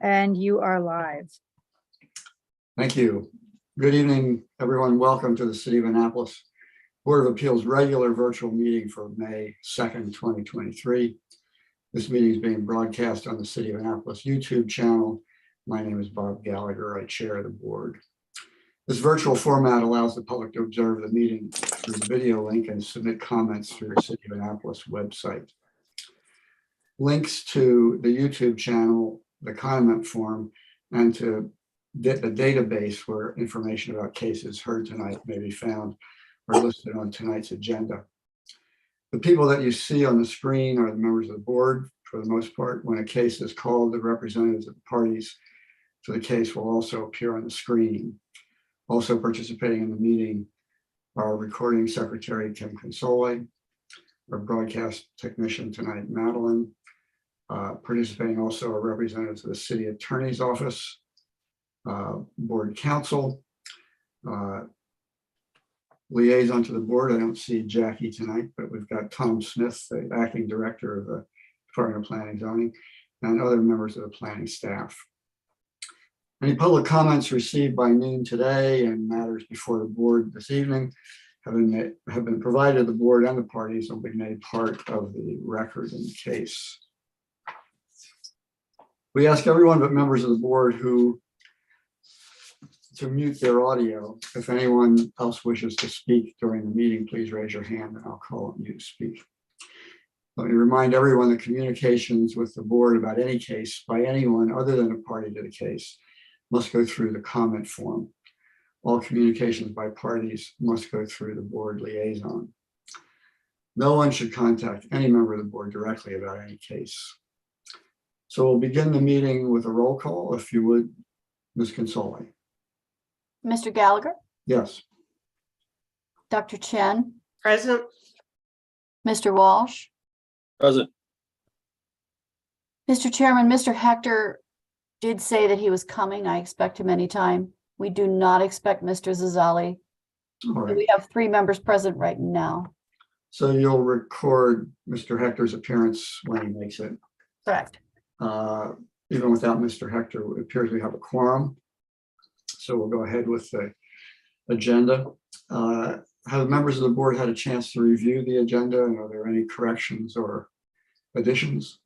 And you are live. Thank you. Good evening, everyone. Welcome to the City of Annapolis Board of Appeals regular virtual meeting for May 2nd, 2023. This meeting is being broadcast on the City of Annapolis YouTube channel. My name is Bob Gallagher. I chair the board. This virtual format allows the public to observe the meeting through the video link and submit comments through the City of Annapolis website. Links to the YouTube channel, the comment form, and to the database where information about cases heard tonight may be found are listed on tonight's agenda. The people that you see on the screen are the members of the board for the most part. When a case is called, the representatives of the parties to the case will also appear on the screen. Also participating in the meeting are recording secretary Kim Consoli, our broadcast technician tonight, Madeline. Participating also are representatives of the city attorney's office, board counsel, liaison to the board. I don't see Jackie tonight, but we've got Tom Smith, the acting director of the Department of Planning and Zoning, and other members of the planning staff. Any public comments received by noon today and matters before the board this evening have been provided to the board and the parties and will be made part of the record in the case. We ask everyone but members of the board to mute their audio. If anyone else wishes to speak during the meeting, please raise your hand and I'll call on you to speak. Let me remind everyone that communications with the board about any case by anyone other than a party to the case must go through the comment form. All communications by parties must go through the board liaison. No one should contact any member of the board directly about any case. So we'll begin the meeting with a roll call, if you would, Ms. Consoli. Mr. Gallagher, Yes. Dr. Chen, Present. Mr. Walsh, Present. Mr. Chairman, Mr. Hector did say that he was coming. I expect him anytime. We do not expect Mr. Zazali. All right. We have 3 members present right now. So you'll record Mr. Hector's appearance when he makes it. Correct. Even without Mr. Hector, it appears we have a quorum. So we'll go ahead with the agenda. Have members of the board had a chance to review the agenda, and are there any corrections or additions?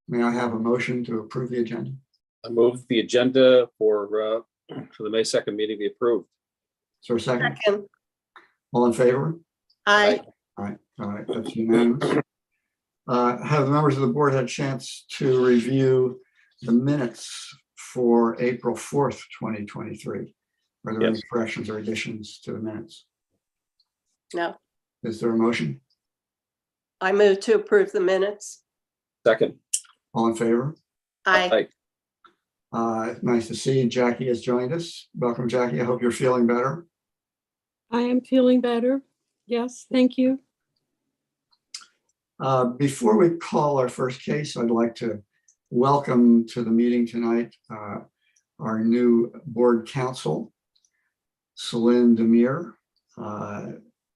May I have a motion to approve the agenda? I move the agenda for the May 2nd meeting be approved. Is there a second? Second. All in favor? Aye. All right, that's unanimous. Have the members of the board had a chance to review the minutes for April 4th, 2023? Are there any Yes. corrections or additions to the minutes? No, Is there a motion? I move to approve the minutes. Second. All in favor? Aye. Nice to see Jackie has joined us. Welcome, Jackie. I hope you're feeling better. I am feeling better. Yes, thank you. Before we call our first case, I'd like to welcome to the meeting tonight our new board counsel, Celine Demir.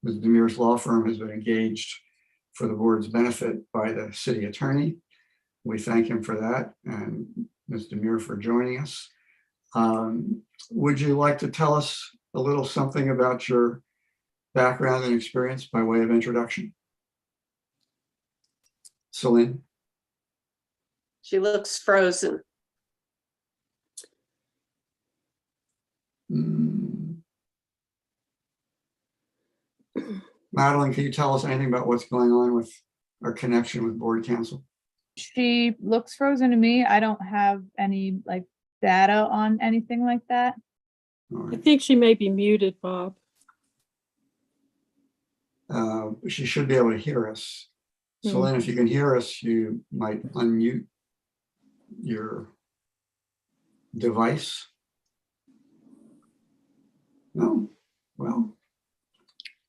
Ms. Demir's law firm has been engaged for the board's benefit by the city attorney. We thank him for that, and Ms. Demir for joining us. Would you like to tell us a little something about your background and experience by way of introduction? Celine? She looks frozen. Madeline, can you tell us anything about what's going on with our connection with board counsel? She looks frozen to me. I don't have any data on anything like that. All I right. think she may be muted, Bob. She should be able to hear us. Celine, if you can hear us, you might unmute your device. No? Well,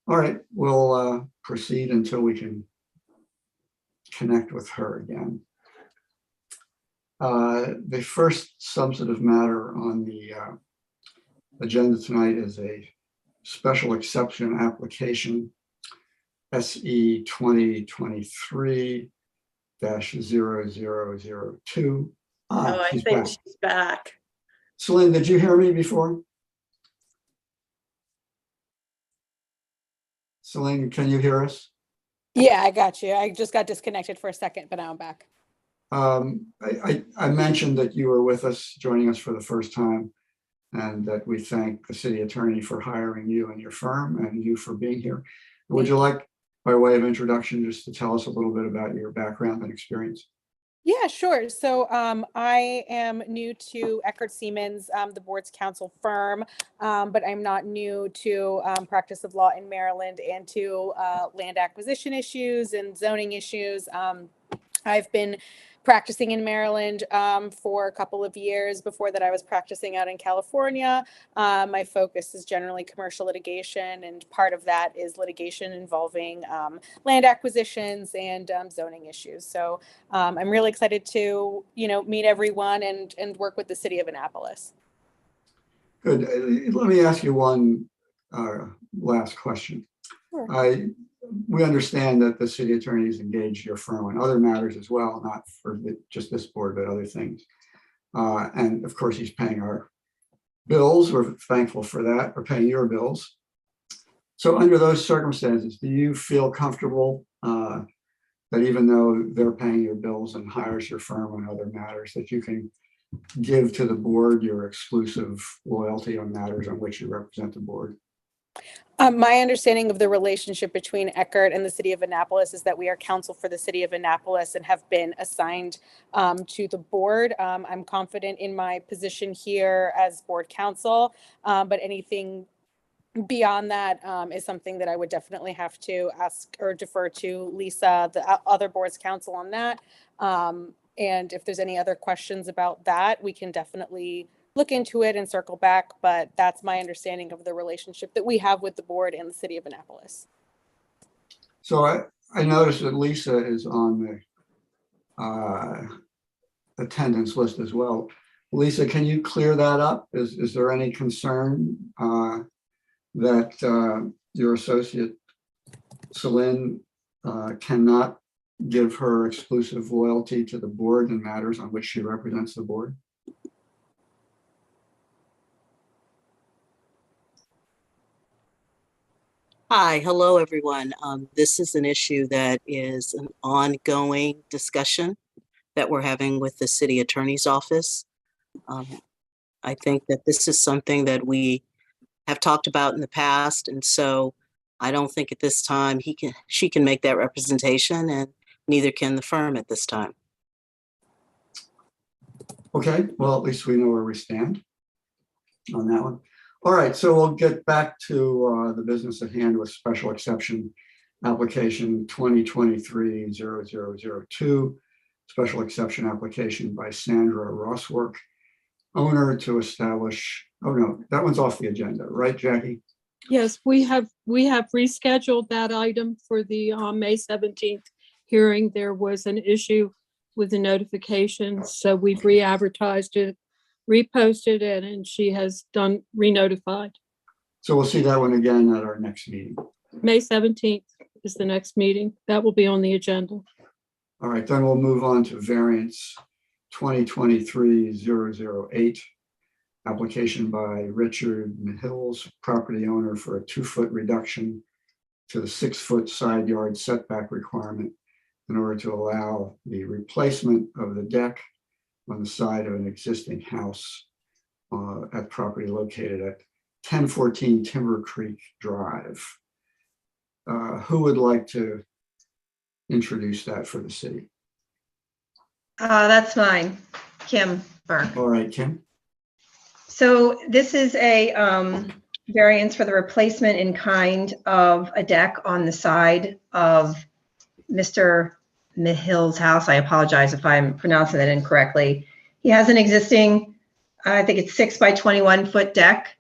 all right, we'll proceed until we can connect with her again. The first substantive matter on the agenda tonight is a special exception application SE 2023 -0002. Oh, I She's think back. she's back. Celine, did you hear me before? Celine, can you hear us? Yeah, I got you. I just got disconnected for a second, but now I'm back. I mentioned that you were with us, joining us for the first time, and that we thank the city attorney for hiring you and your firm and you for being here. Would you like, by way of introduction, just to tell us a little bit about your background and experience? Yeah, sure. So I am new to Eckert Siemens, the board's counsel firm, but I'm not new to practice of law in Maryland and to land acquisition issues and zoning issues. I've been practicing in Maryland for a couple of years. Before that, I was practicing out in California. My focus is generally commercial litigation, and part of that is litigation involving land acquisitions and zoning issues. So I'm really excited to, meet everyone and work with the city of Annapolis. Good. Let me ask you one last question. Sure. We understand that the city attorney has engaged your firm on other matters as well, not for just this board, but other things. And of course, he's paying our bills. We're thankful for that. We're paying your bills. So under those circumstances, do you feel comfortable that even though they're paying your bills and hires your firm on other matters, that you can give to the board your exclusive loyalty on matters on which you represent the board? My understanding of the relationship between Eckert and the city of Annapolis is that we are counsel for the city of Annapolis and have been assigned to the board. I'm confident in my position here as board counsel, but anything beyond that is something that I would definitely have to ask or defer to Lisa, the other board's counsel on that. And if there's any other questions about that, we can definitely look into it and circle back, but that's my understanding of the relationship that we have with the board and the city of Annapolis. So I noticed that Lisa is on the attendance list as well. Lisa, can you clear that up? Is there any concern that your associate Celine cannot give her exclusive loyalty to the board in matters on which she represents the board? Hi, hello, everyone. This is an issue that is an ongoing discussion that we're having with the city attorney's office. I think that this is something that we have talked about in the past, and so I don't think at this time she can make that representation, and neither can the firm at this time. Okay, well, at least we know where we stand on that one. All right, so we'll get back to the business at hand with special exception application 2023-0002, special exception application by Sandra Rosswork, owner to establish, oh no, that one's off the agenda, right, Jackie? Yes, we have rescheduled that item for the May 17th hearing. There was an issue with the notification, so we've re-advertised it, reposted it, and she has done re-notified. So we'll see that one again at our next meeting. May 17th is the next meeting. That will be on the agenda. All right, then we'll move on to variance 2023-008, application by Richard Hills, property owner, for a 2-foot reduction to the 6-foot side yard setback requirement in order to allow the replacement of the deck on the side of an existing house at property located at 1014 Timber Creek Drive. Who would like to introduce that for the city? That's mine, Kim Burke. All right, Kim. So this is a variance for the replacement in kind of a deck on the side of Mr. Mihill's house. I apologize if I'm pronouncing that incorrectly. He has an existing, I think it's 6 by 21 foot deck.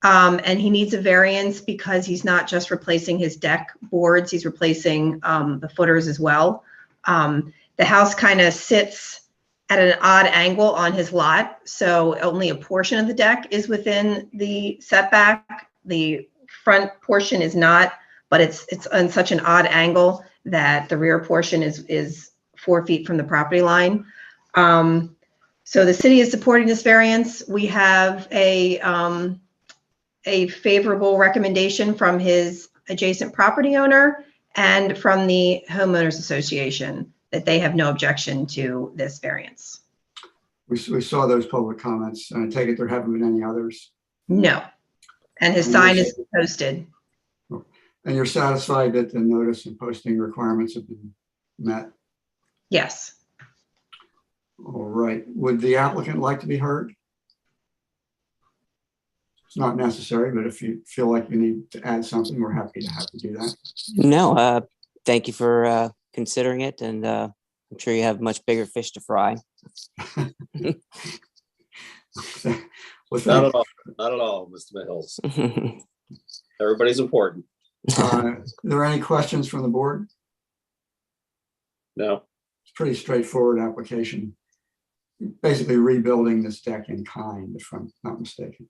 And he needs a variance because he's not just replacing his deck boards, he's replacing the footers as well. The house kind of sits at an odd angle on his lot, so only a portion of the deck is within the setback. The front portion is not, but it's on such an odd angle that the rear portion is 4 feet from the property line. So the city is supporting this variance. We have a favorable recommendation from his adjacent property owner and from the homeowners association that they have no objection to this variance. We saw those public comments, and I take it there haven't been any others. No. And his sign is posted. And you're satisfied that the notice and posting requirements have been met? Yes. All right. Would the applicant like to be heard? It's not necessary, but if you feel like you need to add something, we're happy to have to do that. No, thank you for considering it, and I'm sure you have much bigger fish to fry. Well, Not at all, not at all, Mr. Mills. Everybody's important. are there any questions from the board? No, It's a pretty straightforward application. Basically rebuilding this deck in kind, if I'm not mistaken.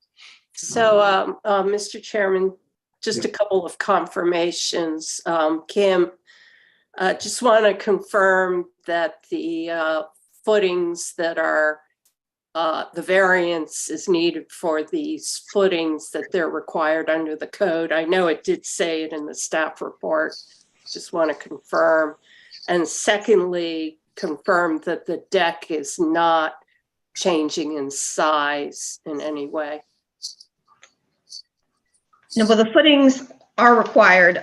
So, Mr. Chairman, just a couple of confirmations. Kim, just want to confirm that the footings that are, the variance is needed for these footings that they're required under the code. I know it did say it in the staff report. Just want to confirm. And secondly, confirm that the deck is not changing in size in any way. No, well, the footings are required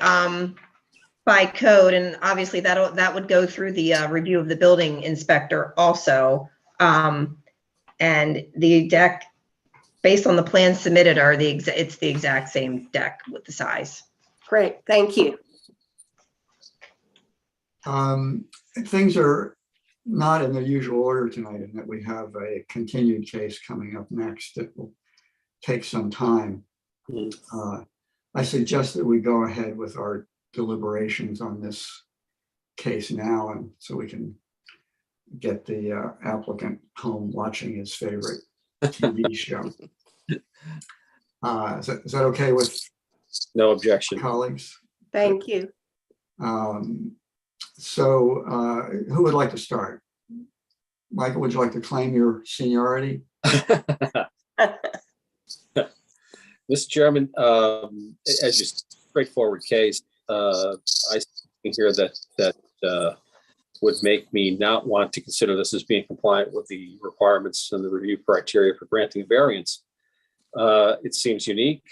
by code, and obviously that would go through the review of the building inspector also. And the deck, based on the plans submitted, it's the exact same deck with the size. Great, thank you. Things are not in the usual order tonight, in that we have a continued case coming up next that will take some time. I suggest that we go ahead with our deliberations on this case now, and so we can get the applicant home watching his favorite TV show. Is that okay with no objection. colleagues? Thank you. So who would like to start? Michael, would you like to claim your seniority? Mr. Chairman, as your straightforward case, I see here that would make me not want to consider this as being compliant with the requirements and the review criteria for granting a variance. It seems unique.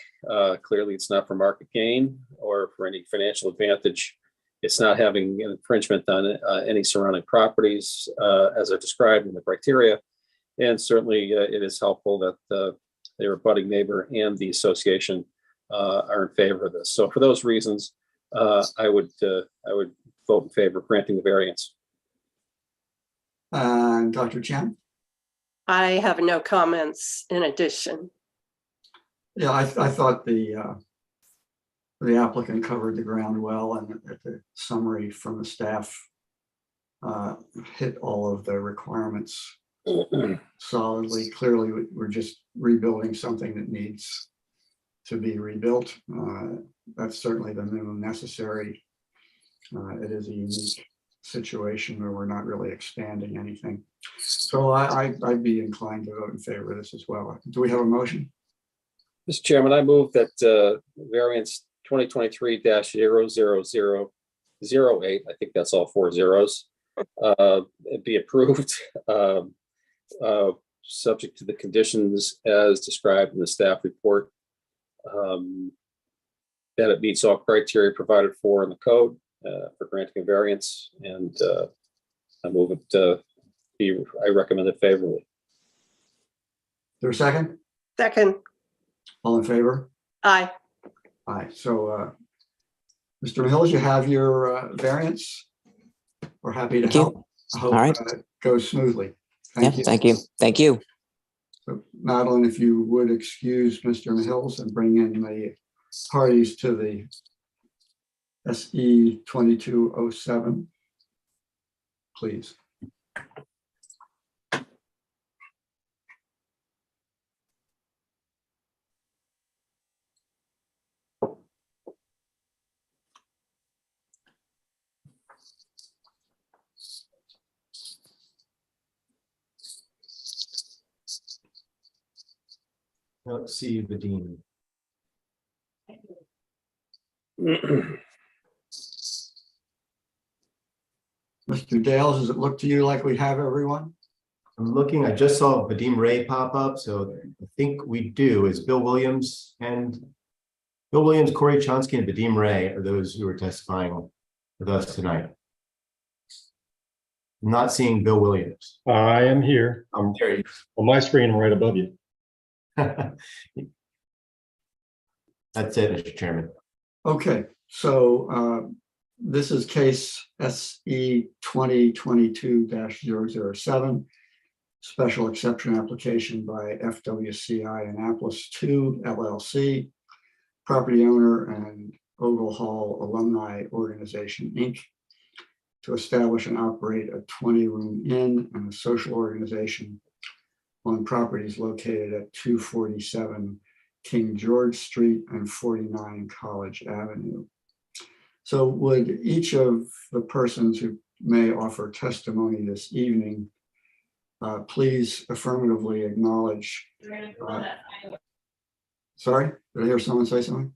Clearly, it's not for market gain or for any financial advantage. It's not having an infringement on any surrounding properties, as I described in the criteria. And certainly, it is helpful that their abutting neighbor and the association are in favor of this. So for those reasons, I would vote in favor of granting the variance. And Dr. Chen? I have no comments in addition. Yeah, I thought the applicant covered the ground well, and that the summary from the staff hit all of the requirements solidly. Clearly, we're just rebuilding something that needs to be rebuilt. That's certainly the minimum necessary. It is a unique situation where we're not really expanding anything. So I'd be inclined to vote in favor of this as well. Do we have a motion? Mr. Chairman, I move that variance 2023-00008, I think that's all 4 zeros, be approved, subject to the conditions as described in the staff report, that it meets all criteria provided for in the code for granting a variance, and I move it I recommend it favorably. Is there a second? Second, All in favor? aye. Aye. So, Mr. Mills, you have your variance. We're happy to Thank you. help. I hope All right. it goes smoothly. Yeah, Thank you. thank you. Thank you. So, Madeline, if you would excuse Mr. Hills and bring in the parties to the SE 2207, please. Let's see, Vadim. Mr. Dales, does it look to you like we have everyone? I'm looking, I just saw Vadim Ray pop up, so I think we do. Is Bill Williams, Corey Chonsky, and Vadim Ray are those who are testifying with us tonight. I'm not seeing Bill Williams. I am here. I'm There he on my screen, I'm right above you. That's it, Mr. Chairman. Okay, so this is case SE 2022-007, special exception application by FWCI Annapolis 2 LLC, property owner and Ogle Hall Alumni Organization, Inc., to establish and operate a 20-room inn and a social organization on properties located at 247 King George Street and 49 College Avenue. So would each of the persons who may offer testimony this evening please affirmatively acknowledge. Sorry, did I hear someone say something?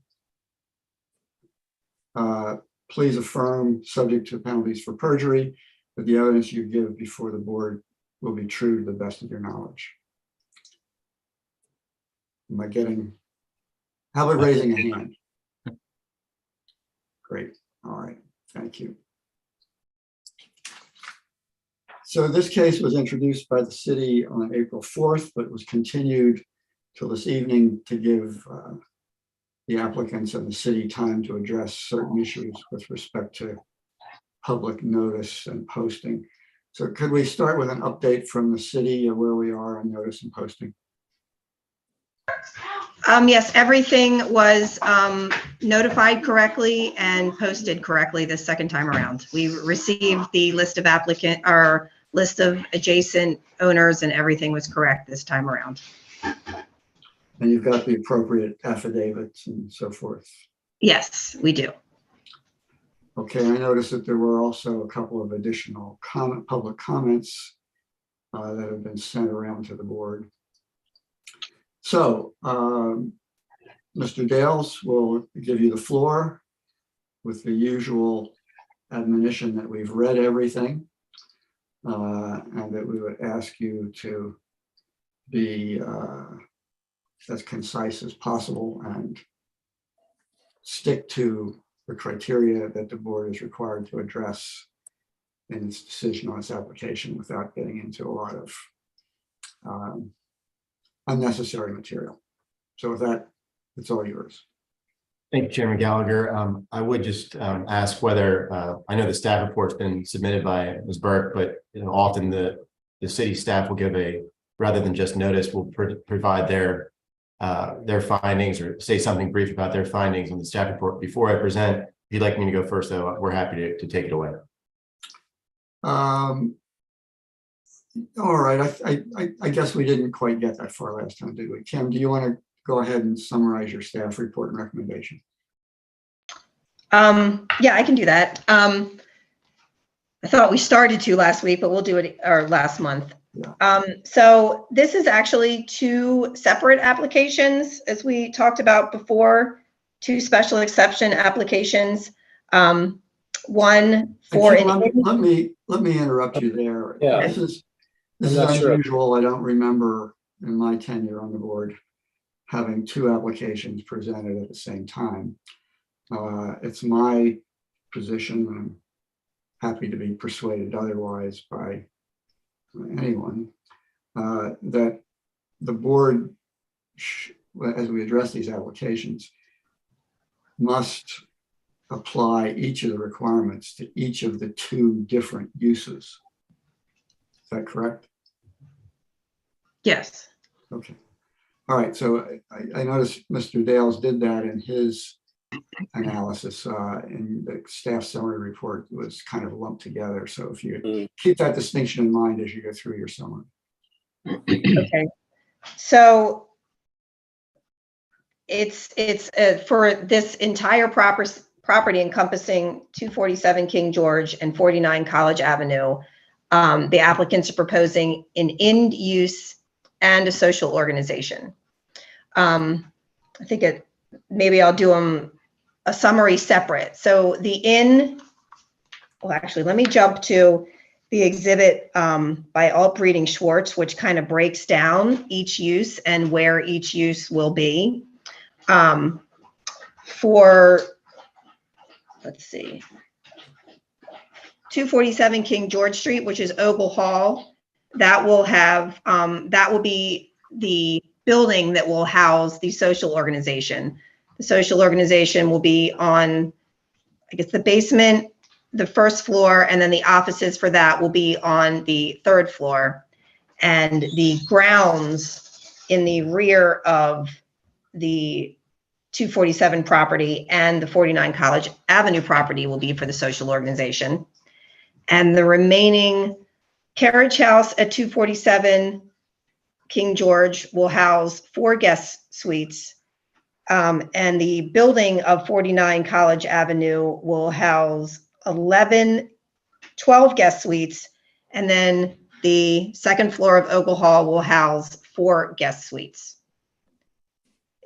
Please affirm, subject to penalties for perjury, that the evidence you give before the board will be true to the best of your knowledge. Am I getting, how about raising a hand? Great, all right, thank you. So this case was introduced by the city on April 4th, but was continued till this evening to give the applicants and the city time to address certain issues with respect to public notice and posting. So could we start with an update from the city of where we are on notice and posting? Yes, everything was notified correctly and posted correctly the second time around. We received the list of list of adjacent owners, and everything was correct this time around. And you've got the appropriate affidavits and so forth. Yes, we do. Okay, I noticed that there were also a couple of additional public comments that have been sent around to the board. So, Mr. Dales will give you the floor with the usual admonition that we've read everything and that we would ask you to be as concise as possible and stick to the criteria that the board is required to address in its decision on its application without getting into a lot of unnecessary material. So with that, it's all yours. Thank you, Chairman Gallagher. I would just ask whether, I know the staff report's been submitted by Ms. Burke, but often the city staff will give rather than just notice, will provide their findings or say something brief about their findings on the staff report. Before I present, if you'd like me to go first, though, we're happy to take it away. All right, I guess we didn't quite get that far last time, did we? Kim, do you want to go ahead and summarize your staff report and recommendation? Yeah, I can do that. I thought we started to last week, but we'll do it, or last month. Yeah. So this is actually two separate applications, as we talked about before, two special exception applications. One for let me interrupt you there. Yeah. This is not sure. unusual. I don't remember in my tenure on the board having two applications presented at the same time. It's my position, I'm happy to be persuaded otherwise by anyone, that the board, as we address these applications, must apply each of the requirements to each of the two different uses. Is that correct? Yes. Okay. All right. So I noticed Mr. Dales did that in his analysis, and the staff summary report was kind of lumped together. So if you keep that distinction in mind as you go through your summary. Okay. So it's for this entire property encompassing 247 King George and 49 College Avenue. The applicants are proposing an end use and a social organization. I think maybe I'll do them a summary separate. So well, actually, let me jump to the exhibit by Alt Breeding Schwartz, which kind of breaks down each use and where each use will be. Let's see, 247 King George Street, which is Ogle Hall, that will be the building that will house the social organization. The social organization will be on, I guess, the basement, the first floor, and then the offices for that will be on the third floor. And the grounds in the rear of the 247 property and the 49 College Avenue property will be for the social organization. And the remaining carriage house at 247 King George will house 4 guest suites. And the building of 49 College Avenue will house 12 guest suites. And then the second floor of Ogle Hall will house 4 guest suites.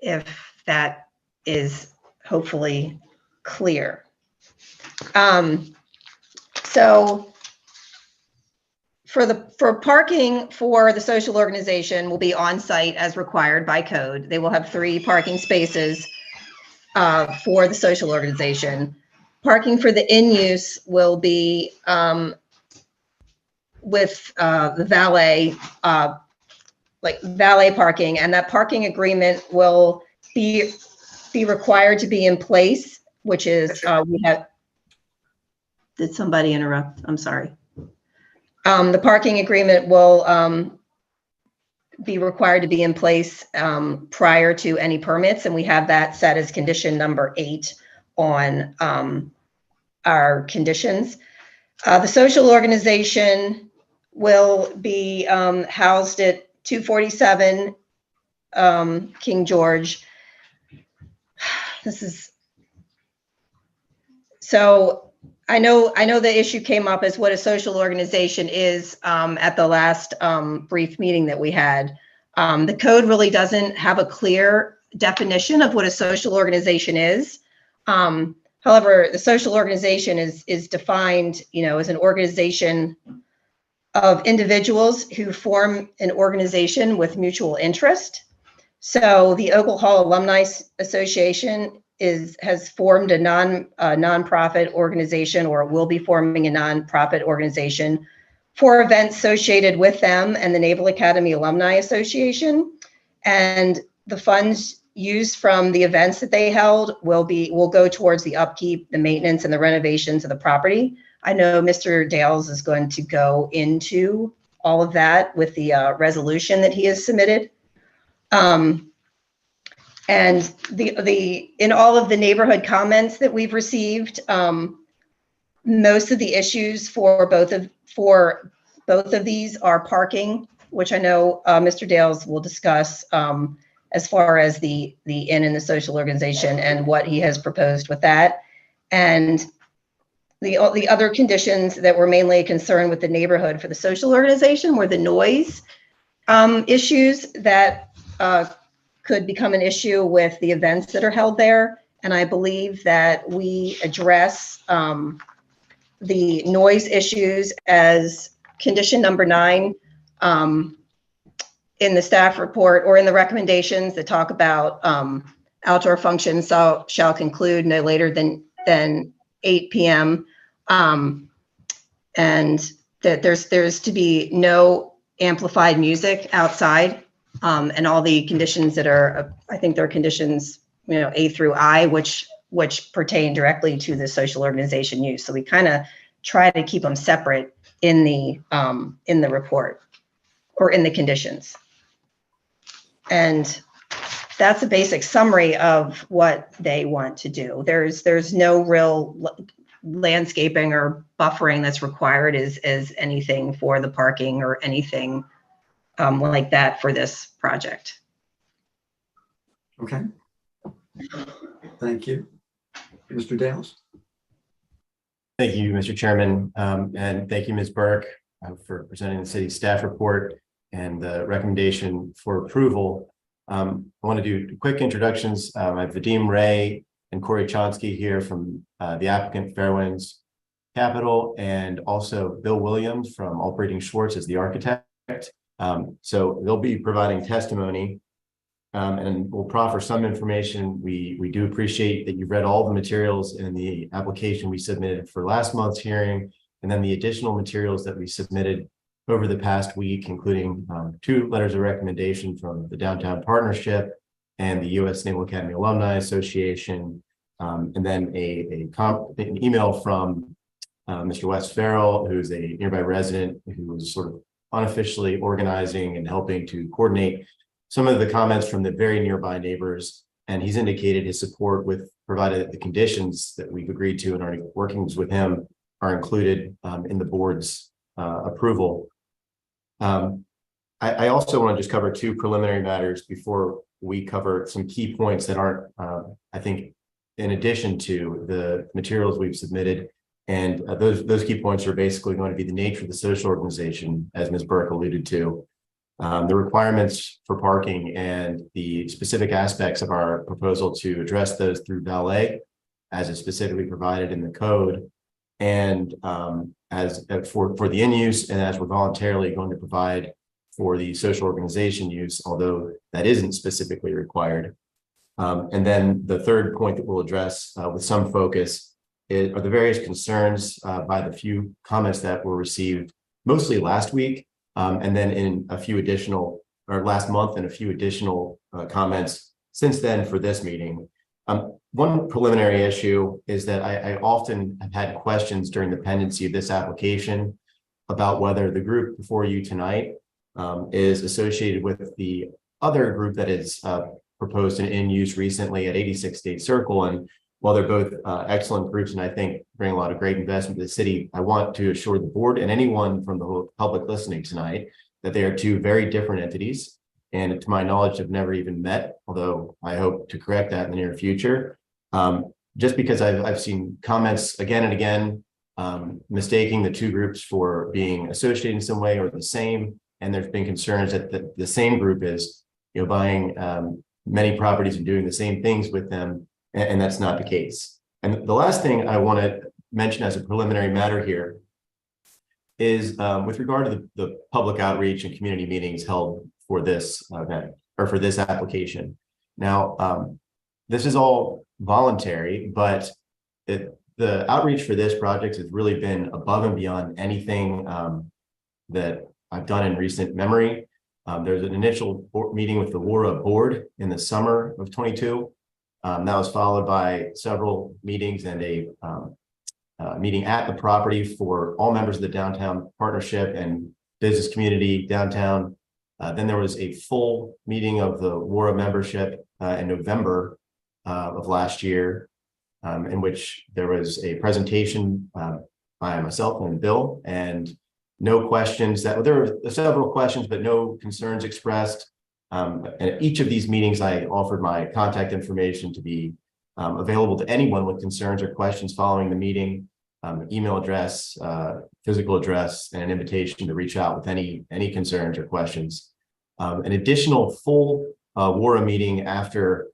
If that is hopefully clear. So for parking for the social organization will be on site as required by code. They will have 3 parking spaces for the social organization. Parking for the in-use will be with the valet, like valet parking, and that parking agreement will be required to be in place, which is did somebody interrupt? I'm sorry. The parking agreement will be required to be in place prior to any permits, and we have that set as condition number 8 on our conditions. The social organization will be housed at 247 King George. So I know the issue came up as what a social organization is at the last brief meeting that we had. The code really doesn't have a clear definition of what a social organization is. However, the social organization is defined, as an organization of individuals who form an organization with mutual interest. So the Ogle Hall Alumni Association has formed a nonprofit organization, or will be forming a nonprofit organization for events associated with them and the Naval Academy Alumni Association. And the funds used from the events that they held will go towards the upkeep, the maintenance, and the renovations of the property. I know Mr. Dales is going to go into all of that with the resolution that he has submitted. And in all of the neighborhood comments that we've received, most of the issues for both of these are parking, which I know Mr. Dales will discuss as far as the inn and the social organization and what he has proposed with that. And the other conditions that were mainly concerned with the neighborhood for the social organization were the noise issues that could become an issue with the events that are held there. And I believe that we address the noise issues as condition number 9 in the staff report, or in the recommendations that talk about outdoor functions shall conclude no later than 8 p.m. And that there's to be no amplified music outside. And all the conditions that are, I think they're conditions, A through I, which pertain directly to the social organization use. So we kind of try to keep them separate in the report, or in the conditions. And that's a basic summary of what they want to do. There's no real landscaping or buffering that's required as anything for the parking or anything like that for this project. Okay. Thank you. Mr. Dales? Thank you, Mr. Chairman, and thank you, Ms. Burke, for presenting the city staff report and the recommendation for approval I want to do quick introductions. I have Vadim Ray and Corey Chonsky here from the applicant Fairwinds Capital, and also Bill Williams from Albright Schwartz as the architect. So they'll be providing testimony and we'll proffer some information. We do appreciate that you've read all the materials in the application we submitted for last month's hearing, and then the additional materials that we submitted over the past week, including 2 letters of recommendation from the Downtown Partnership and the U.S. Naval Academy Alumni Association, and then an email from Mr. Wes Farrell, who's a nearby resident who was sort of unofficially organizing and helping to coordinate some of the comments from the very nearby neighbors. And he's indicated his support with, provided that the conditions that we've agreed to in our workings with him are included in the board's approval. I also want to just cover 2 preliminary matters before we cover some key points that aren't, I think, in addition to the materials we've submitted. And those key points are basically going to be the nature of the social organization, as Ms. Burke alluded to, the requirements for parking, and the specific aspects of our proposal to address those through valet, as is specifically provided in the code, and as for the in-use, and as we're voluntarily going to provide for the social organization use, although that isn't specifically required. And then the third point that we'll address with some focus are the various concerns by the few comments that were received mostly last week, and then in a few additional, or last month, and a few additional comments since then for this meeting. One preliminary issue is that I often have had questions during the pendency of this application about whether the group before you tonight is associated with the other group that is proposed and in use recently at 86 State Circle. And while they're both excellent groups and I think bring a lot of great investment to the city, I want to assure the board and anyone from the public listening tonight that they are 2 very different entities, and to my knowledge have never even met, although I hope to correct that in the near future. Just because I've seen comments again and again mistaking the 2 groups for being associated in some way or the same, and there's been concerns that the same group is, buying many properties and doing the same things with them. And that's not the case. And the last thing I want to mention as a preliminary matter here is with regard to the public outreach and community meetings held for this event, or for this application. Now, this is all voluntary, but the outreach for this project has really been above and beyond anything that I've done in recent memory. There's an initial meeting with the WARA board in the summer of 22. That was followed by several meetings and a meeting at the property for all members of the Downtown Partnership and business community downtown. Then there was a full meeting of the WARA membership in November of last year, in which there was a presentation by myself and Bill, and no questions. There were several questions, but no concerns expressed. And at each of these meetings, I offered my contact information to be available to anyone with concerns or questions following the meeting, email address, physical address, and an invitation to reach out with any concerns or questions. An additional full WARA meeting after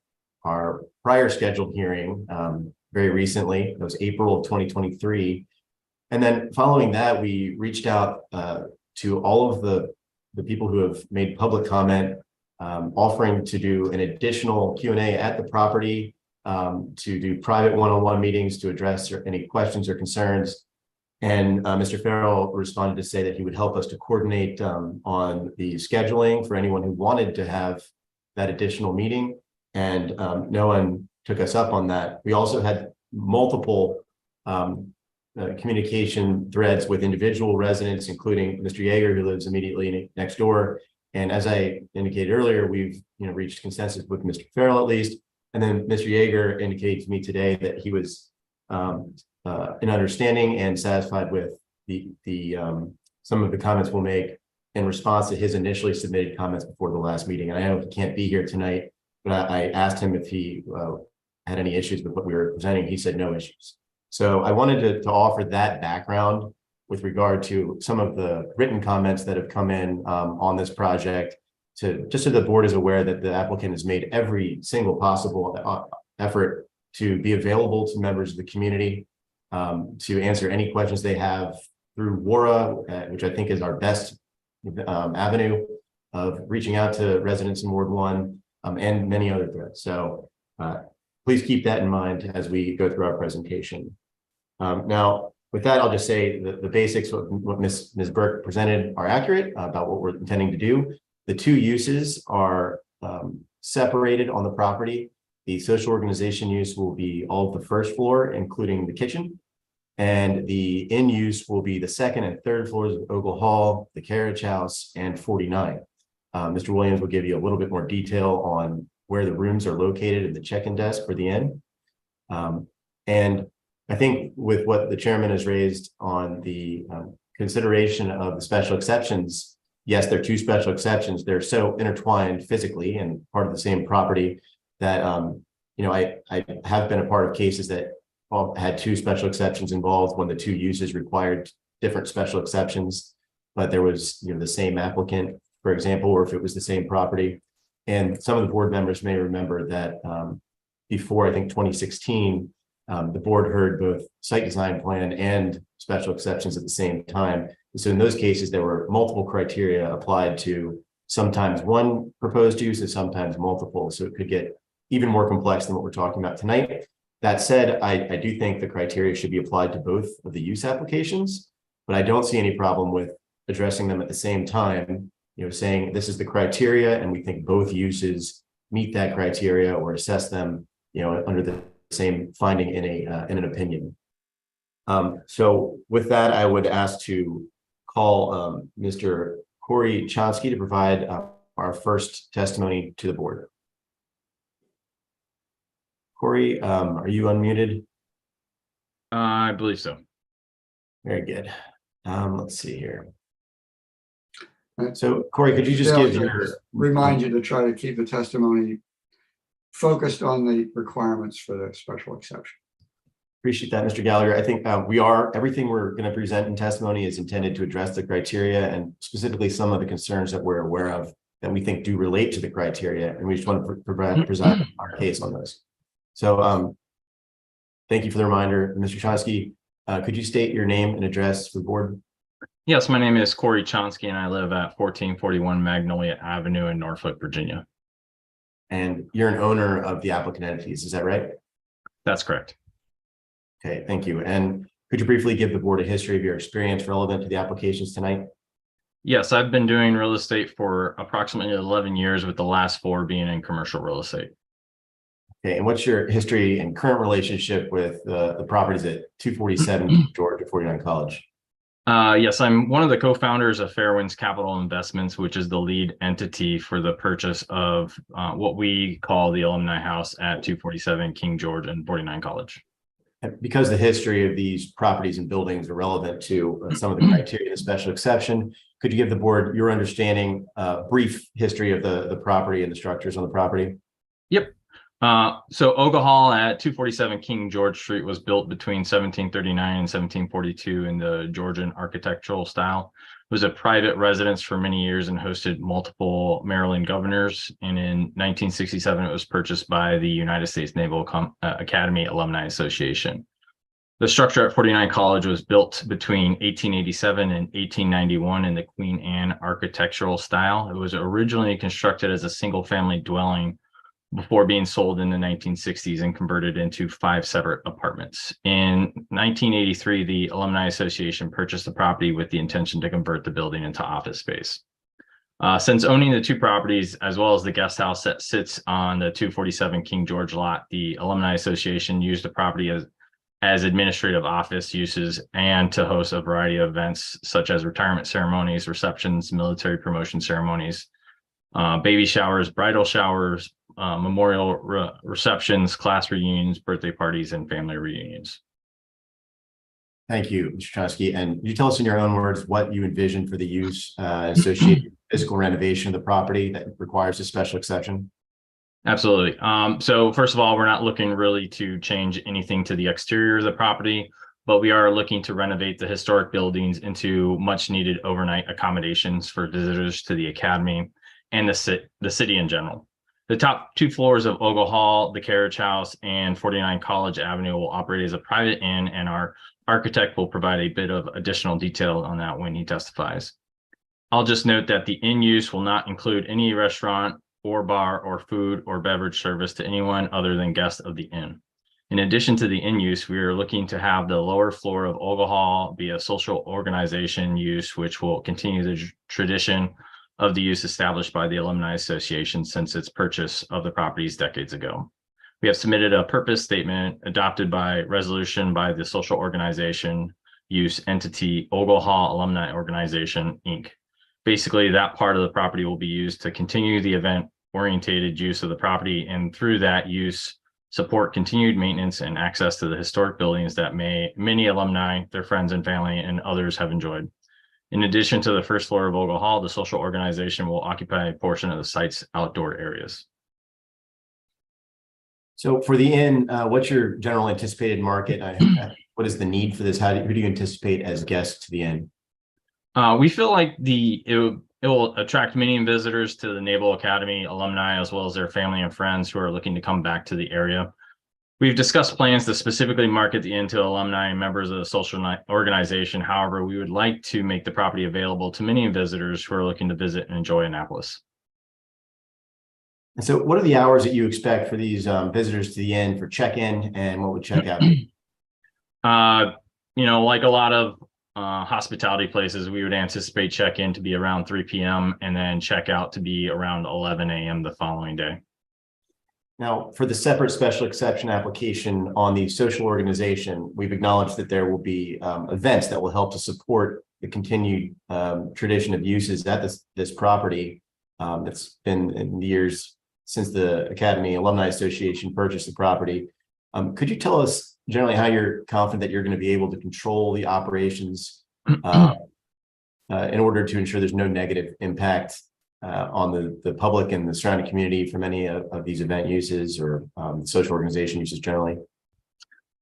our prior scheduled hearing very recently, it was April of 2023. And then following that, we reached out to all of the people who have made public comment, offering to do an additional Q&A at the property, to do private one-on-one meetings to address any questions or concerns. And Mr. Farrell responded to say that he would help us to coordinate on the scheduling for anyone who wanted to have that additional meeting. And no one took us up on that. We also had multiple communication threads with individual residents, including Mr. Yeager, who lives immediately next door. And as I indicated earlier, we've reached consensus with Mr. Farrell at least. And then Mr. Yeager indicated to me today that he was in understanding and satisfied with some of the comments we'll make in response to his initially submitted comments before the last meeting. And I know he can't be here tonight, but I asked him if he had any issues with what we were presenting. He said no issues. So I wanted to offer that background with regard to some of the written comments that have come in on this project, just so the board is aware that the applicant has made every single possible effort to be available to members of the community, to answer any questions they have through WARA, which I think is our best avenue of reaching out to residents in Ward 1, and many other threads. So please keep that in mind as we go through our presentation. Now, with that, I'll just say that the basics, what Ms. Burke presented are accurate about what we're intending to do. The two uses are separated on the property. The social organization use will be all of the first floor, including the kitchen. And the in use will be the second and third floors of Ogle Hall, the Carriage House, and 49. Mr. Williams will give you a little bit more detail on where the rooms are located at the check-in desk for the inn. And I think with what the chairman has raised on the consideration of the special exceptions, yes, they're two special exceptions. They're so intertwined physically and part of the same property that, I have been a part of cases that had two special exceptions involved when the two uses required different special exceptions, but there was, the same applicant, for example, or if it was the same property. And some of the board members may remember that before, I think, 2016, the board heard both site design plan and special exceptions at the same time. And so in those cases, there were multiple criteria applied to sometimes one proposed use and sometimes multiple. So it could get even more complex than what we're talking about tonight. That said, I do think the criteria should be applied to both of the use applications, but I don't see any problem with addressing them at the same time, saying this is the criteria and we think both uses meet that criteria, or assess them, under the same finding in an opinion. So with that, I would ask to call Mr. Corey Chonsky to provide our first testimony to the board. Corey, are you unmuted? I believe so. Very good. Let's see here. So Corey, could you just give your... Remind you to try to keep the testimony focused on the requirements for the special exception. Appreciate that, Mr. Gallagher. I think everything we're going to present in testimony is intended to address the criteria and specifically some of the concerns that we're aware of that we think do relate to the criteria. And we just want to present our case on those. So thank you for the reminder, Mr. Chonsky. Could you state your name and address for the board? Yes, my name is Corey Chonsky and I live at 1441 Magnolia Avenue in Norfolk, Virginia. And you're an owner of the applicant entities, is that right? That's correct. Okay, thank you. And could you briefly give the board a history of your experience relevant to the applications tonight? Yes, I've been doing real estate for approximately 11 years, with the last 4 being in commercial real estate. Okay, and what's your history and current relationship with the properties at 247 Georgia 49 College? Yes, I'm one of the co-founders of Fairwinds Capital Investments, which is the lead entity for the purchase of what we call the Alumni House at 247 King George and 49 College. And because the history of these properties and buildings are relevant to some of the criteria of the special exception, could you give the board your understanding, brief history of the property and the structures on the property? Yep. So Ogle Hall at 247 King George Street was built between 1739 and 1742 in the Georgian architectural style. It was a private residence for many years and hosted multiple Maryland governors. And in 1967, it was purchased by the United States Naval Academy Alumni Association. The structure at 49 College was built between 1887 and 1891 in the Queen Anne architectural style. It was originally constructed as a single-family dwelling before being sold in the 1960s and converted into 5 separate apartments. In 1983, the Alumni Association purchased the property with the intention to convert the building into office space. Since owning the 2 properties, as well as the guest house that sits on the 247 King George lot, the Alumni Association used the property as administrative office uses and to host a variety of events such as retirement ceremonies, receptions, military promotion ceremonies, baby showers, bridal showers, memorial receptions, class reunions, birthday parties, and family reunions. Thank you, Mr. Chonsky. And can you tell us in your own words what you envision for the use associated with physical renovation of the property that requires a special exception? Absolutely. So first of all, we're not looking really to change anything to the exterior of the property, but we are looking to renovate the historic buildings into much needed overnight accommodations for visitors to the academy. and the city in general. The top 2 floors of Ogle Hall, the Carriage House, and 49 College Avenue will operate as a private inn, and our architect will provide a bit of additional detail on that when he testifies. I'll just note that the inn use will not include any restaurant or bar or food or beverage service to anyone other than guests of the inn. In addition to the inn use, we are looking to have the lower floor of Ogle Hall be a social organization use, which will continue the tradition of the use established by the Alumni Association since its purchase of the properties decades ago. We have submitted a purpose statement adopted by resolution by the social organization use entity Ogle Hall Alumni Organization, Inc. Basically, that part of the property will be used to continue the event-oriented use of the property, and through that use, support continued maintenance and access to the historic buildings that many alumni, their friends and family, and others have enjoyed. In addition to the first floor of Ogle Hall, the social organization will occupy a portion of the site's outdoor areas. So for the inn, what's your general anticipated market? What is the need for this? Who do you anticipate as guests to the inn? We feel like it will attract many visitors to the Naval Academy alumni, as well as their family and friends who are looking to come back to the area. We've discussed plans to specifically market the inn to alumni and members of the social organization. However, we would like to make the property available to many visitors who are looking to visit and enjoy Annapolis. And so what are the hours that you expect for these visitors to the inn for check-in, and what would check out? Like a lot of hospitality places, we would anticipate check-in to be around 3 p.m. and then check-out to be around 11 a.m. the following day. Now, for the separate special exception application on the social organization, we've acknowledged that there will be events that will help to support the continued tradition of uses at this property that's been in the years since the Academy Alumni Association purchased the property. Could you tell us generally how you're confident that you're going to be able to control the operations in order to ensure there's no negative impact on the public and the surrounding community from any of these event uses or social organization uses generally?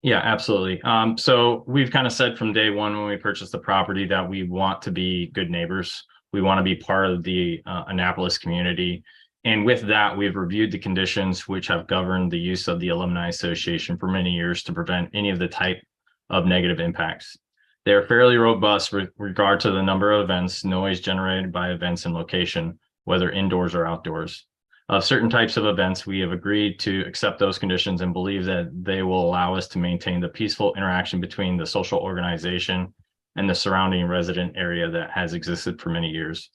Yeah, absolutely. So we've kind of said from day one when we purchased the property that we want to be good neighbors. We want to be part of the Annapolis community. And with that, we've reviewed the conditions which have governed the use of the Alumni Association for many years to prevent any of the type of negative impacts. They are fairly robust with regard to the number of events, noise generated by events, and location, whether indoors or outdoors. Certain types of events, we have agreed to accept those conditions and believe that they will allow us to maintain the peaceful interaction between the social organization and the surrounding resident area that has existed for many years.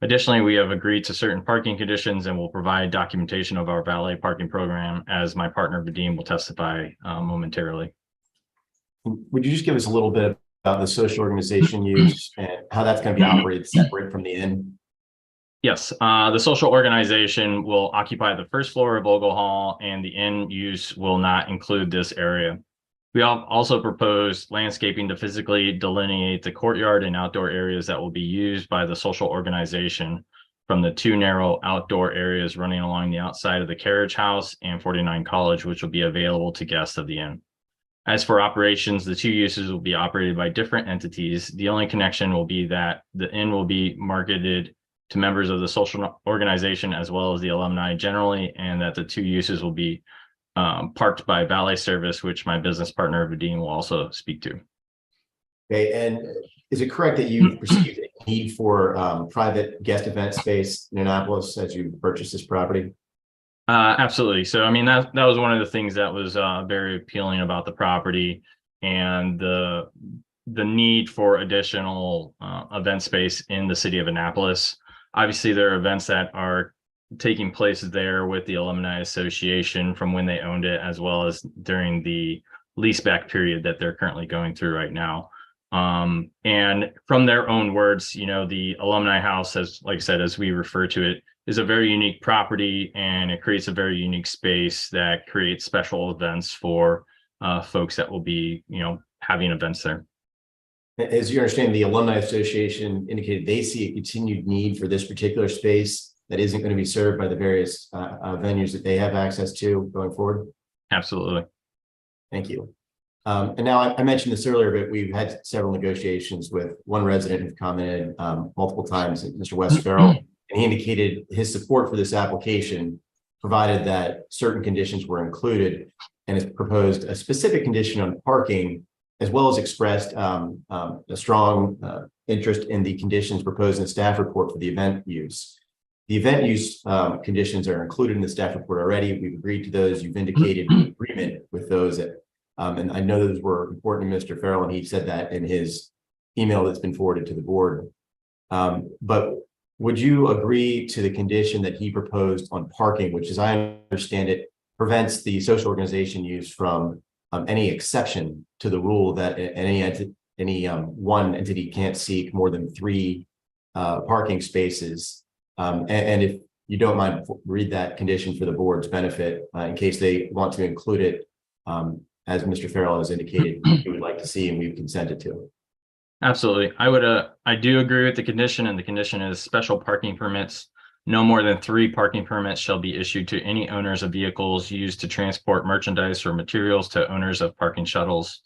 Additionally, we have agreed to certain parking conditions and will provide documentation of our valet parking program, as my partner Vadim will testify momentarily. Would you just give us a little bit about the social organization use and how that's going to be operated separate from the inn? Yes, the social organization will occupy the first floor of Ogle Hall, and the inn use will not include this area. We have also proposed landscaping to physically delineate the courtyard and outdoor areas that will be used by the social organization from the 2 narrow outdoor areas running along the outside of the Carriage House and 49 College, which will be available to guests of the inn. As for operations, the 2 uses will be operated by different entities. The only connection will be that the inn will be marketed to members of the social organization as well as the alumni generally, and that the 2 uses will be parked by valet service, which my business partner Vadim will also speak to. Okay, and is it correct that you perceived a need for private guest event space in Annapolis as you purchased this property? Absolutely. So, I mean, that was one of the things that was very appealing about the property, and the need for additional event space in the city of Annapolis. Obviously, there are events that are taking place there with the Alumni Association from when they owned it, as well as during the leaseback period that they're currently going through right now. And from their own words, the Alumni House, as like I said, as we refer to it, is a very unique property, and it creates a very unique space that creates special events for folks that will be, having events there. As you understand, the Alumni Association indicated they see a continued need for this particular space that isn't going to be served by the various venues that they have access to going forward? Absolutely. Thank you. And now I mentioned this earlier, but we've had several negotiations with one resident who's commented multiple times, Mr. West Farrell, And he indicated his support for this application, provided that certain conditions were included, and has proposed a specific condition on parking, as well as expressed a strong interest in the conditions proposed in the staff report for the event use. The event use conditions are included in the staff report already. We've agreed to those. You've indicated agreement with those. And I know those were important to Mr. Farrell, and he said that in his email that's been forwarded to the board. But would you agree to the condition that he proposed on parking, which, as I understand it, prevents the social organization use from any exception to the rule that any one entity can't seek more than 3 parking spaces? And if you don't mind, read that condition for the board's benefit in case they want to include it, as Mr. Farrell has indicated he would like to see, and we've consented to. Absolutely. I do agree with the condition, and the condition is special parking permits. No more than 3 parking permits shall be issued to any owners of vehicles used to transport merchandise or materials to owners of parking shuttles,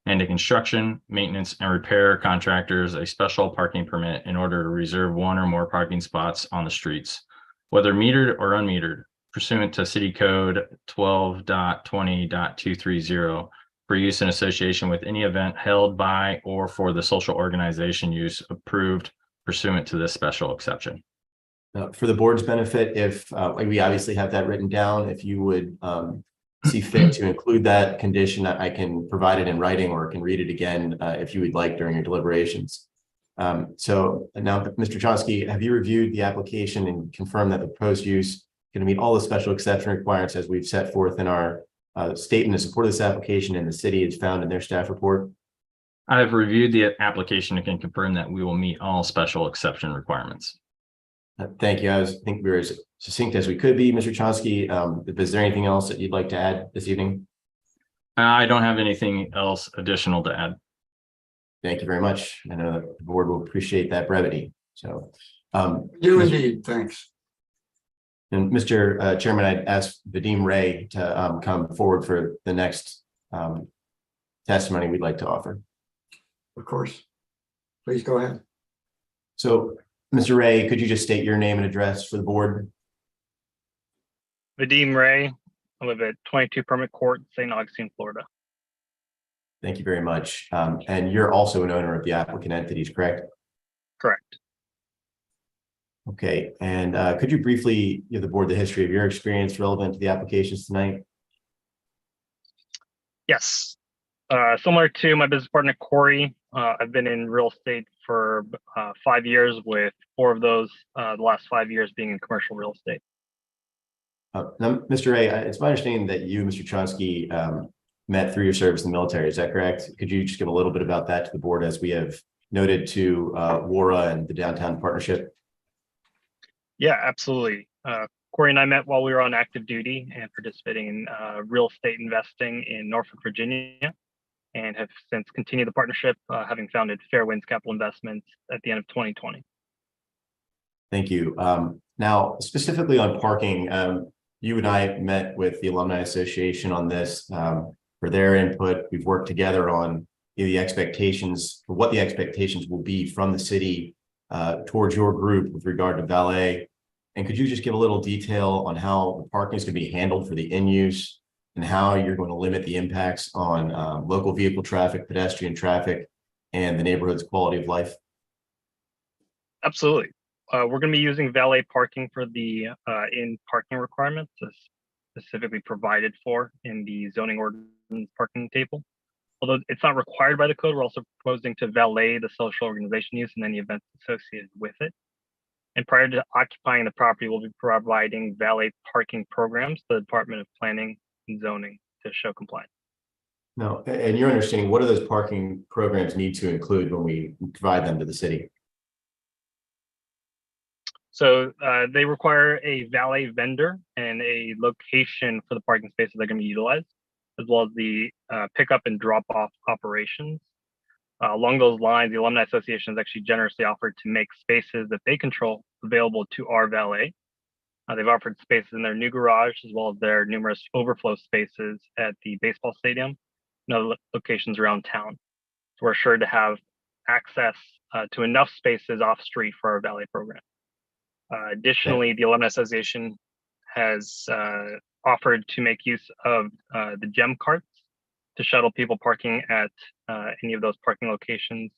and to construction, maintenance, and repair contractors a special parking permit in order to reserve 1 or more parking spots on the streets, whether metered or unmetered, pursuant to City Code 12.20.230 for use in association with any event held by or for the social organization use approved pursuant to this special exception. For the board's benefit, if we obviously have that written down, if you would see fit to include that condition, I can provide it in writing, or can read it again if you would like during your deliberations. So now, Mr. Chonsky, have you reviewed the application and confirmed that the proposed use is going to meet all the special exception requirements as we've set forth in our statement in support of this application, and the city is found in their staff report? I have reviewed the application and can confirm that we will meet all special exception requirements. Thank you. I think we were as succinct as we could be, Mr. Chonsky. Is there anything else that you'd like to add this evening? I don't have anything else additional to add. Thank you very much. I know that the board will appreciate that brevity. So, You indeed, thanks. And Mr. Chairman, I'd ask Vadim Ray to come forward for the next testimony we'd like to offer. Of course. Please go ahead. So, Mr. Ray, could you just state your name and address for the board? Vadim Ray. I live at 22 Permit Court, St. Augustine, Florida. Thank you very much. And you're also an owner of the applicant entities, correct? Correct. Okay. And could you briefly give the board the history of your experience relevant to the applications tonight? Yes. Similar to my business partner, Corey, I've been in real estate for 5 years, with 4 of those, the last 5 years being in commercial real estate. Now, Mr. Ray, it's my understanding that you, Mr. Chonsky, met through your service in the military. Is that correct? Could you just give a little bit about that to the board, as we have noted to WARA and the Downtown Partnership? Yeah, absolutely. Corey and I met while we were on active duty and participating in real estate investing in Norfolk, Virginia, and have since continued the partnership, having founded Fair Winds Capital Investments at the end of 2020. Thank you. Now, specifically on parking, you and I met with the Alumni Association on this for their input. We've worked together on the expectations, for what the expectations will be from the city towards your group with regard to valet. And could you just give a little detail on how the parking is going to be handled for the in-use, and how you're going to limit the impacts on local vehicle traffic, pedestrian traffic, and the neighborhood's quality of life? Absolutely. We're going to be using valet parking for the in parking requirements as specifically provided for in the zoning ordinance parking table. Although it's not required by the code, we're also proposing to valet the social organization use and any events associated with it. And prior to occupying the property, we'll be providing valet parking programs to the Department of Planning and Zoning to show compliance. No, and your understanding, what do those parking programs need to include when we provide them to the city? So they require a valet vendor and a location for the parking spaces that are going to be utilized, as well as the pickup and drop off operations. Along those lines, the Alumni Association has actually generously offered to make spaces that they control available to our valet. They've offered spaces in their new garage, as well as their numerous overflow spaces at the baseball stadium and other locations around town. So we're sure to have access to enough spaces off street for our valet program. Additionally, the Alumni Association has offered to make use of the gem carts to shuttle people parking at any of those parking locations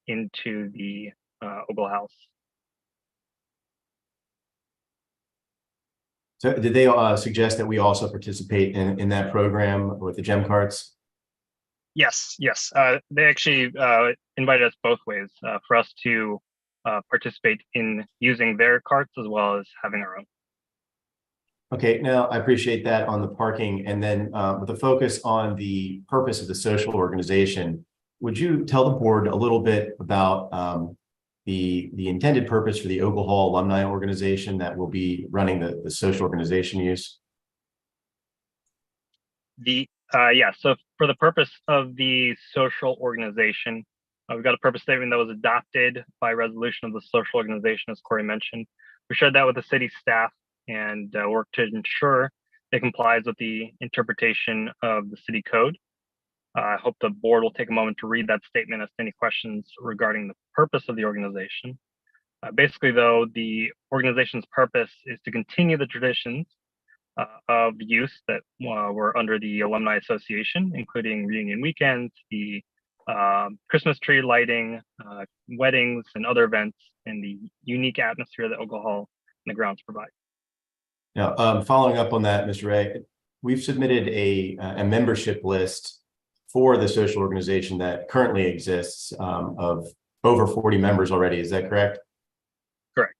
into the Ogle House. So did they suggest that we also participate in that program with the gem carts? Yes, yes. They actually invited us both ways for us to participate in using their carts as well as having our own. Okay, now I appreciate that on the parking, and then with the focus on the purpose of the social organization, would you tell the board a little bit about the intended purpose for the Ogle Hall Alumni Organization that will be running the social organization use? Yeah, so for the purpose of the social organization, we've got a purpose statement that was adopted by resolution of the social organization, as Corey mentioned. We shared that with the city staff and work to ensure it complies with the interpretation of the city code. I hope the board will take a moment to read that statement, ask any questions regarding the purpose of the organization. Basically, though, the organization's purpose is to continue the traditions of use that were under the Alumni Association, including reunion weekends, the Christmas tree lighting, weddings, and other events, and the unique atmosphere that Ogle Hall and the grounds provide. Now, following up on that, Mr. Ray, we've submitted a membership list for the social organization that currently exists of over 40 members already. Is that correct? Correct.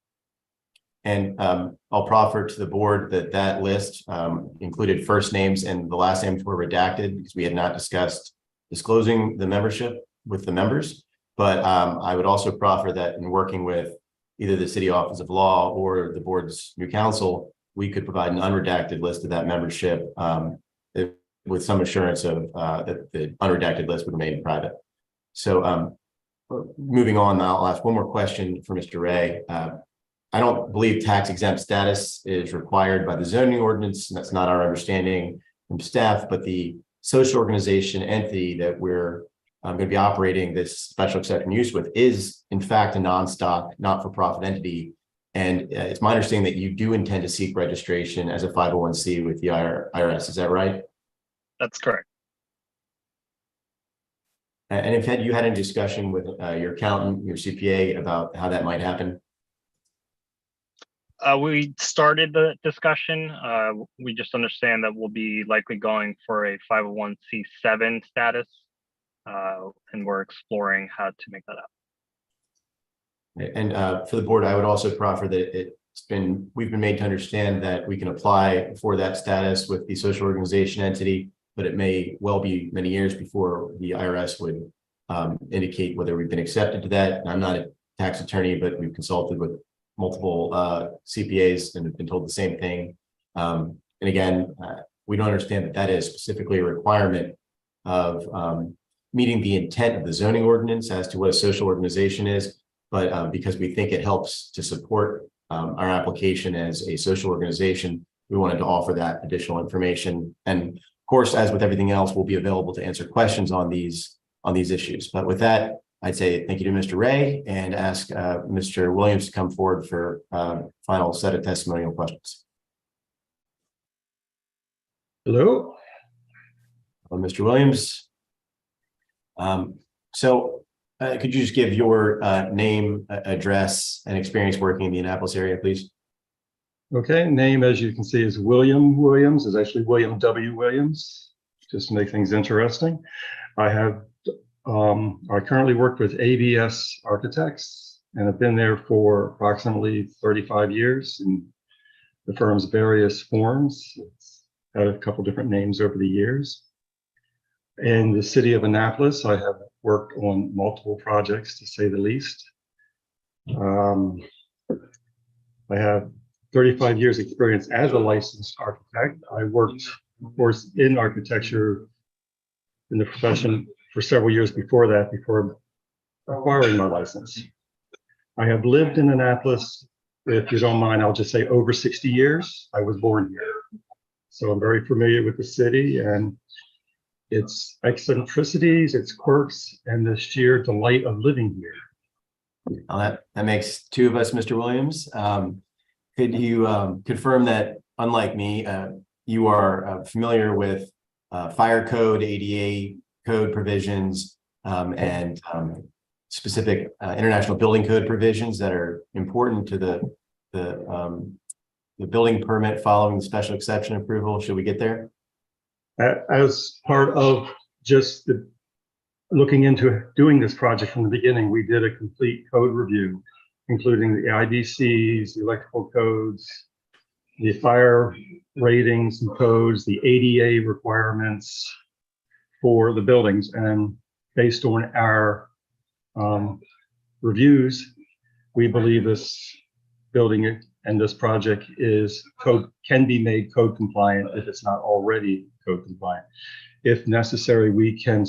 And I'll proffer to the board that that list included first names and the last names were redacted because we had not discussed disclosing the membership with the members. But I would also proffer that in working with either the City Office of Law or the board's new counsel, we could provide an unredacted list of that membership with some assurance of that the unredacted list would remain private. So moving on, I'll ask one more question for Mr. Ray. I don't believe tax exempt status is required by the zoning ordinance, and that's not our understanding from staff, but the social organization entity that we're going to be operating this special exception use with is in fact a non-stock, not-for-profit entity. And it's my understanding that you do intend to seek registration as a 501c with the IRS. Is that right? That's correct. And if you had any discussion with your accountant, your CPA about how that might happen? We started the discussion. We just understand that we'll be likely going for a 501c7 status, and we're exploring how to make that up. And for the board, I would also proffer that we've been made to understand that we can apply for that status with the social organization entity, but it may well be many years before the IRS would indicate whether we've been accepted to that. I'm not a tax attorney, but we've consulted with multiple CPAs and have been told the same thing. And again, we don't understand that that is specifically a requirement of meeting the intent of the zoning ordinance as to what a social organization is, but because we think it helps to support our application as a social organization, we wanted to offer that additional information. And of course, as with everything else, we'll be available to answer questions on these issues. But with that, I'd say thank you to Mr. Ray and ask Mr. Williams to come forward for final set of testimonial questions. Hello. Well, Mr. Williams. Could you just give your name, address, and experience working in the Annapolis area, please? Okay, name, as you can see, is William Williams. Is actually William W. Williams, just to make things interesting. I currently work with ABS Architects and have been there for approximately 35 years in the firm's various forms. It's had a couple different names over the years. In the city of Annapolis, I have worked on multiple projects, to say the least. I have 35 years experience as a licensed architect. I worked, of course, in architecture in the profession for several years before that, before acquiring my license. I have lived in Annapolis, if you don't mind, I'll just say over 60 years. I was born here. So I'm very familiar with the city and its eccentricities, its quirks, and the sheer delight of living here. Well, that makes two of us, Mr. Williams. Could you confirm that, unlike me, you are familiar with fire code, ADA code provisions, and specific international building code provisions that are important to the building permit following the special exception approval? Should we get there? As part of just looking into doing this project from the beginning, we did a complete code review, including the IBCs, the electrical codes, the fire ratings and codes, the ADA requirements for the buildings. And based on our reviews, we believe this building and this project can be made code compliant if it's not already code compliant. If necessary, we can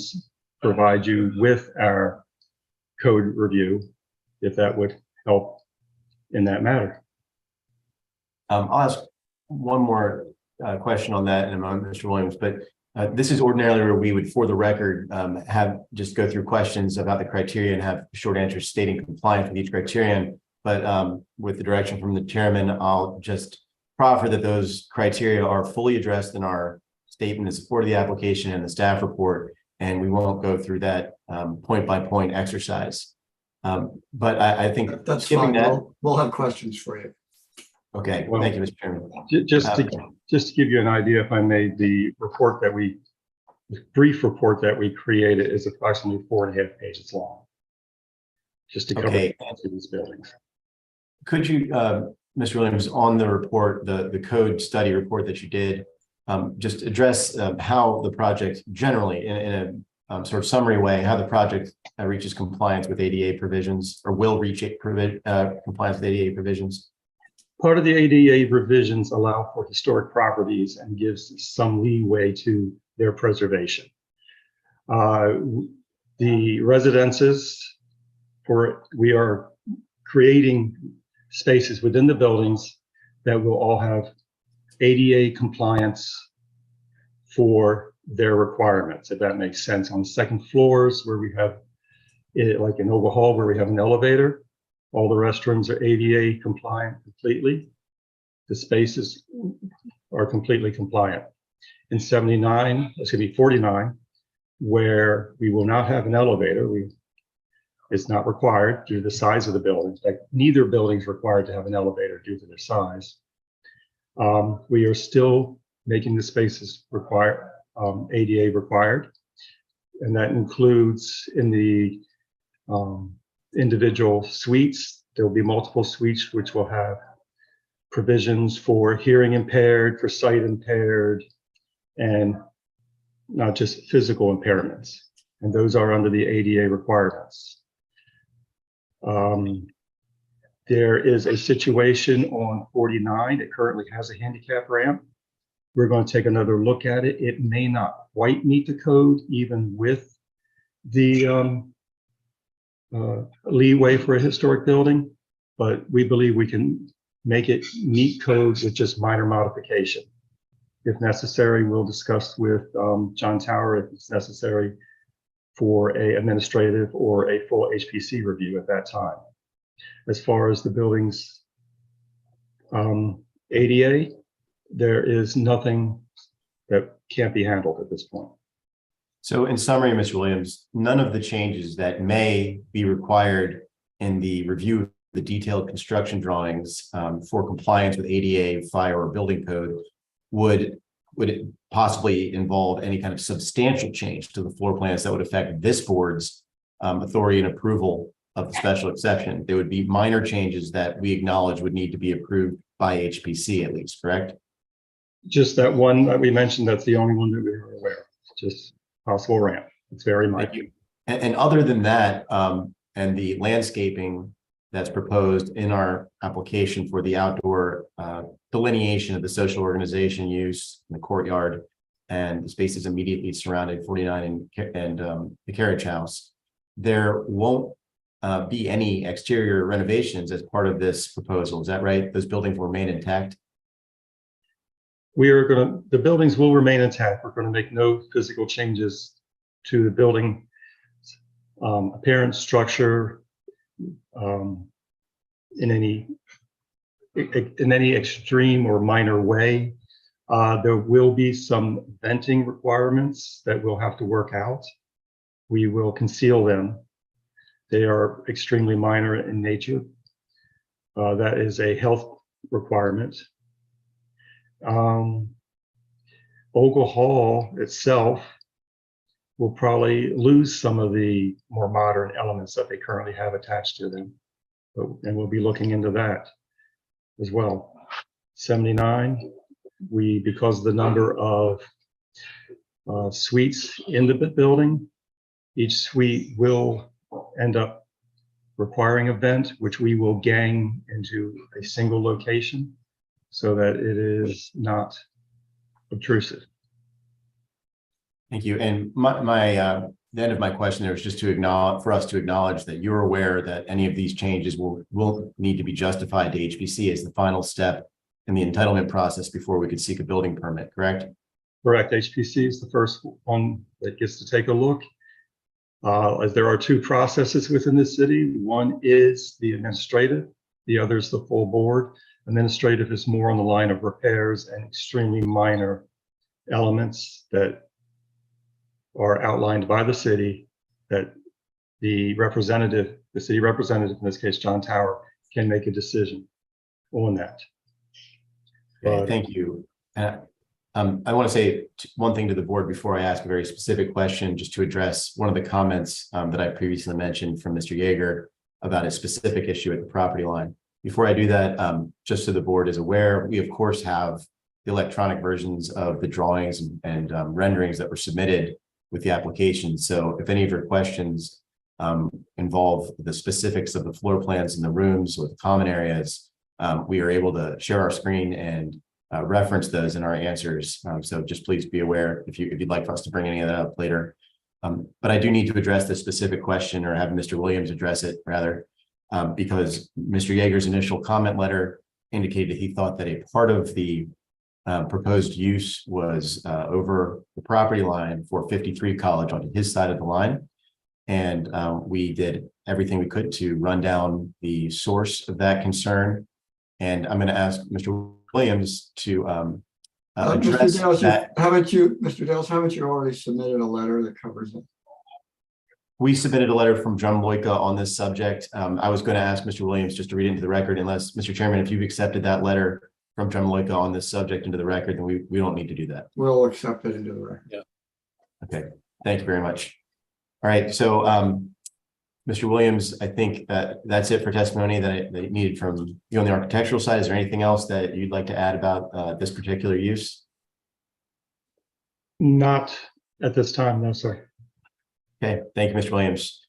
provide you with our code review if that would help in that matter. I'll ask one more question on that in a moment, Mr. Williams, but this is ordinarily where we would, for the record, have just go through questions about the criteria and have short answers stating compliance with each criterion. But with the direction from the chairman, I'll just proffer that those criteria are fully addressed in our statement in support of the application and the staff report, and we won't go through that point by point exercise. But I think That's skipping fine. that. We'll have questions for you. Okay, Well, thank you, Mr. Chairman. Just to give you an idea, if I may, the brief report that we created is approximately 4.5 pages long, just to cover Okay. these buildings. Could you, Mr. Williams, on the report, the code study report that you did, just address how the project generally, in a sort of summary way, how the project reaches compliance with ADA provisions, or will reach compliance with ADA provisions? Part of the ADA revisions allow for historic properties and gives some leeway to their preservation. The residences, we are creating spaces within the buildings that will all have ADA compliance for their requirements, if that makes sense. On the second floors where we have, like in Ogle Hall, where we have an elevator, all the restrooms are ADA compliant completely. The spaces are completely compliant. In 49, where we will not have an elevator, it's not required due to the size of the buildings. Like neither building is required to have an elevator due to their size. We are still making the spaces ADA required, and that includes in the individual suites. There will be multiple suites which will have provisions for hearing impaired, for sight impaired, and not just physical impairments. And those are under the ADA requirements. There is a situation on 49. It currently has a handicap ramp. We're going to take another look at it. It may not quite meet the code, even with the leeway for a historic building, but we believe we can make it meet codes with just minor modification. If necessary, we'll discuss with John Tower if it's necessary for an administrative or a full HPC review at that time. As far as the building's ADA, there is nothing that can't be handled at this point. So in summary, Mr. Williams, none of the changes that may be required in the review of the detailed construction drawings for compliance with ADA, fire, or building code would it possibly involve any kind of substantial change to the floor plans that would affect this board's authority and approval of the special exception. There would be minor changes that we acknowledge would need to be approved by HPC at least, correct? Just that one that we mentioned, that's the only one that we were aware of, just possible ramp. It's very minor. Thank you. And other than that, and the landscaping that's proposed in our application for the outdoor delineation of the social organization use in the courtyard and the spaces immediately surrounding 49 and the carriage house, there won't be any exterior renovations as part of this proposal. Is that right? Those buildings will remain intact? The buildings will remain intact. We're going to make no physical changes to the building appearance, structure, in any in any extreme or minor way. There will be some venting requirements that we'll have to work out. We will conceal them. They are extremely minor in nature. That is a health requirement. Ogle Hall itself will probably lose some of the more modern elements that they currently have attached to them. And we'll be looking into that as well. 79, because of the number of suites in the building, each suite will end up requiring a vent, which we will gang into a single location so that it is not obtrusive. Thank you. And the end of my question there was just for us to acknowledge that you're aware that any of these changes will need to be justified to HPC as the final step in the entitlement process before we could seek a building permit, correct? Correct. HPC is the first one that gets to take a look. As there are two processes within the city. One is the administrative, the other is the full board. Administrative is more on the line of repairs and extremely minor elements that are outlined by the city that the city representative, in this case, John Tower, can make a decision on that. Okay, thank you. I want to say one thing to the board before I ask a very specific question, just to address one of the comments that I previously mentioned from Mr. Yeager about a specific issue at the property line. Before I do that, just so the board is aware, we of course have the electronic versions of the drawings and renderings that were submitted with the application. So if any of your questions involve the specifics of the floor plans in the rooms or the common areas, we are able to share our screen and reference those in our answers. So just please be aware if you'd like for us to bring any of that up later. But I do need to address this specific question, or have Mr. Williams address it rather, because Mr. Yeager's initial comment letter indicated he thought that a part of the proposed use was over the property line for 53 College on his side of the line. And we did everything we could to run down the source of that concern. And I'm going to ask Mr. Williams to address Mr. Dales, that. Mr. Dales, haven't you already submitted a letter that covers it? We submitted a letter from Drum Loika on this subject. I was going to ask Mr. Williams just to read into the record, unless, Mr. Chairman, if you've accepted that letter from Drum Loika on this subject into the record, then we don't need to do that. We'll accept it into the record. Yeah. Okay, thank you very much. All right, so Mr. Williams, I think that's it for testimony that I needed from you on the architectural side. Is there anything else that you'd like to add about this particular use? Not at this time, no, sir. Okay, thank you, Mr. Williams.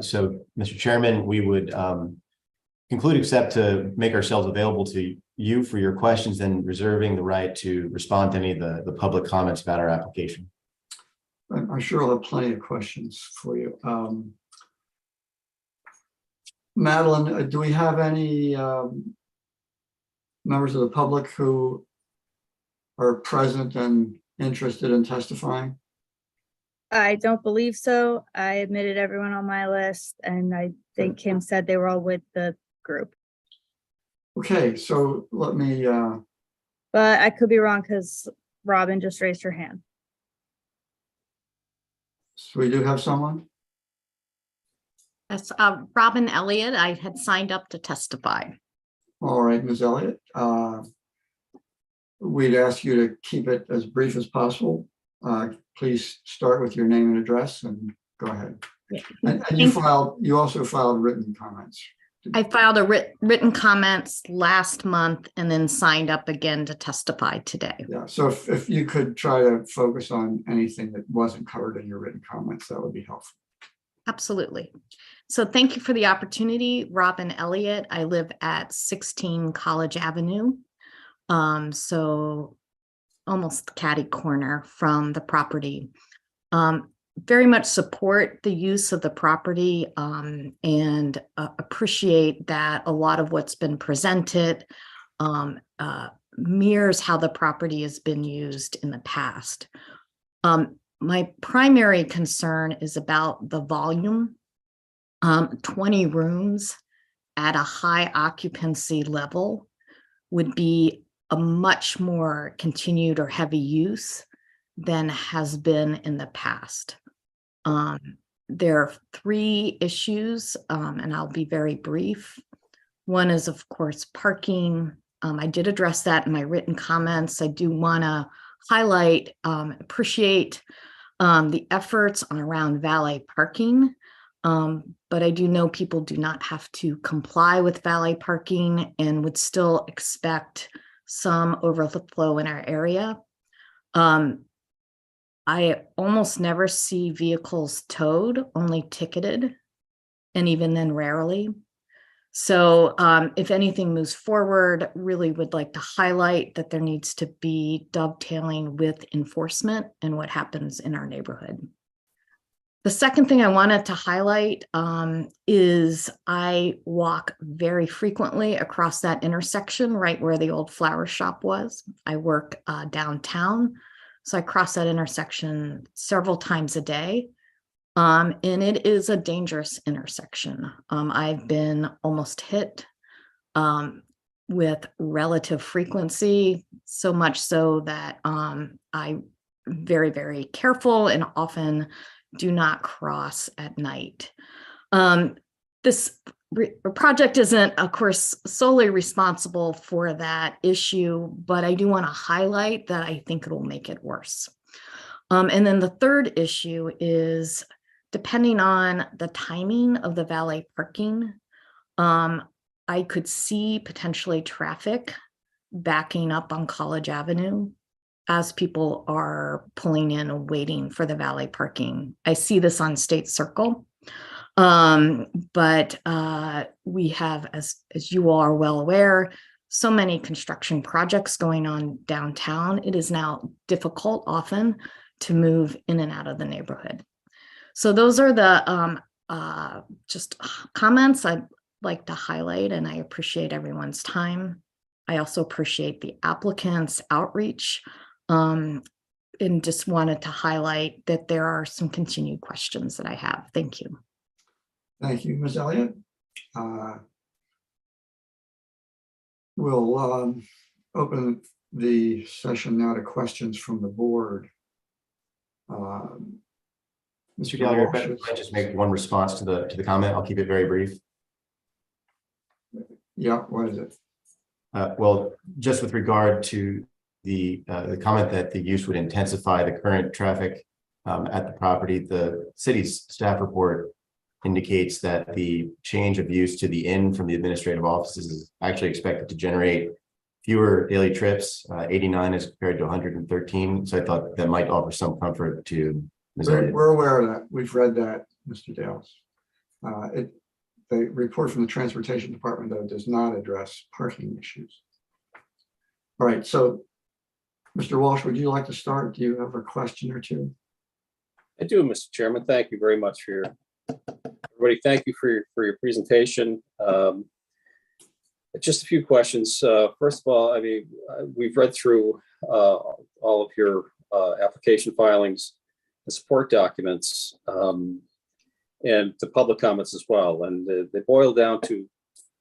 So, Mr. Chairman, we would conclude except to make ourselves available to you for your questions, and reserving the right to respond to any of the public comments about our application. I'm sure I'll have plenty of questions for you. Madeline, do we have any members of the public who are present and interested in testifying? I don't believe so. I admitted everyone on my list, and I think Kim said they were all with the group. Okay, so let me. But I could be wrong because Robin just raised her hand. So we do have someone? That's Robin Elliott. I had signed up to testify. All right, Ms. Elliott. We'd ask you to keep it as brief as possible. Please start with your name and address and go ahead. Yeah. And you also filed written comments. I filed a written comments last month and then signed up again to testify today. Yeah, so if you could try to focus on anything that wasn't covered in your written comments, that would be helpful. Absolutely. So thank you for the opportunity. Robin Elliott. I live at 16 College Avenue. So almost catty corner from the property. Very much support the use of the property and appreciate that a lot of what's been presented mirrors how the property has been used in the past. My primary concern is about the volume. 20 rooms at a high occupancy level would be a much more continued or heavy use than has been in the past. There are 3 issues, and I'll be very brief. One is, of course, parking. I did address that in my written comments. I do want to highlight, appreciate the efforts around valet parking. But I do know people do not have to comply with valet parking and would still expect some overflow in our area. I almost never see vehicles towed, only ticketed, and even then rarely. So if anything moves forward, really would like to highlight that there needs to be dovetailing with enforcement and what happens in our neighborhood. The second thing I wanted to highlight is I walk very frequently across that intersection right where the old flower shop was. I work downtown, so I cross that intersection several times a day. And it is a dangerous intersection. I've been almost hit with relative frequency, so much so that I'm very, very careful and often do not cross at night. This project isn't, of course, solely responsible for that issue, but I do want to highlight that I think it'll make it worse. And then the third issue is, depending on the timing of the valet parking, I could see potentially traffic backing up on College Avenue as people are pulling in and waiting for the valet parking. I see this on State Circle, but we have, as you all are well aware, so many construction projects going on downtown. It is now difficult often to move in and out of the neighborhood. So those are the just comments I'd like to highlight, and I appreciate everyone's time. I also appreciate the applicant's outreach, and just wanted to highlight that there are some continued questions that I have. Thank you. Thank you, Ms. Elliott. We'll open the session now to questions from the board. Mr. Gallagher, if I just make one response to the comment, I'll keep it very brief. Yeah, what is it? Well, just with regard to the comment that the use would intensify the current traffic at the property, the city's staff report indicates that the change of use to the inn from the administrative offices is actually expected to generate fewer daily trips, 89 as compared to 113. So I thought that might offer some comfort to Ms. Elliott. We're aware of that. We've read that, Mr. Dales. The report from the Transportation Department, though, does not address parking issues. All right, so Mr. Walsh, would you like to start? Do you have a question or two? I do, Mr. Chairman. Thank you very much for your, everybody, thank you for your presentation. Just a few questions. First of all, I mean, we've read through all of your application filings, the support documents, and the public comments as well. And they boil down to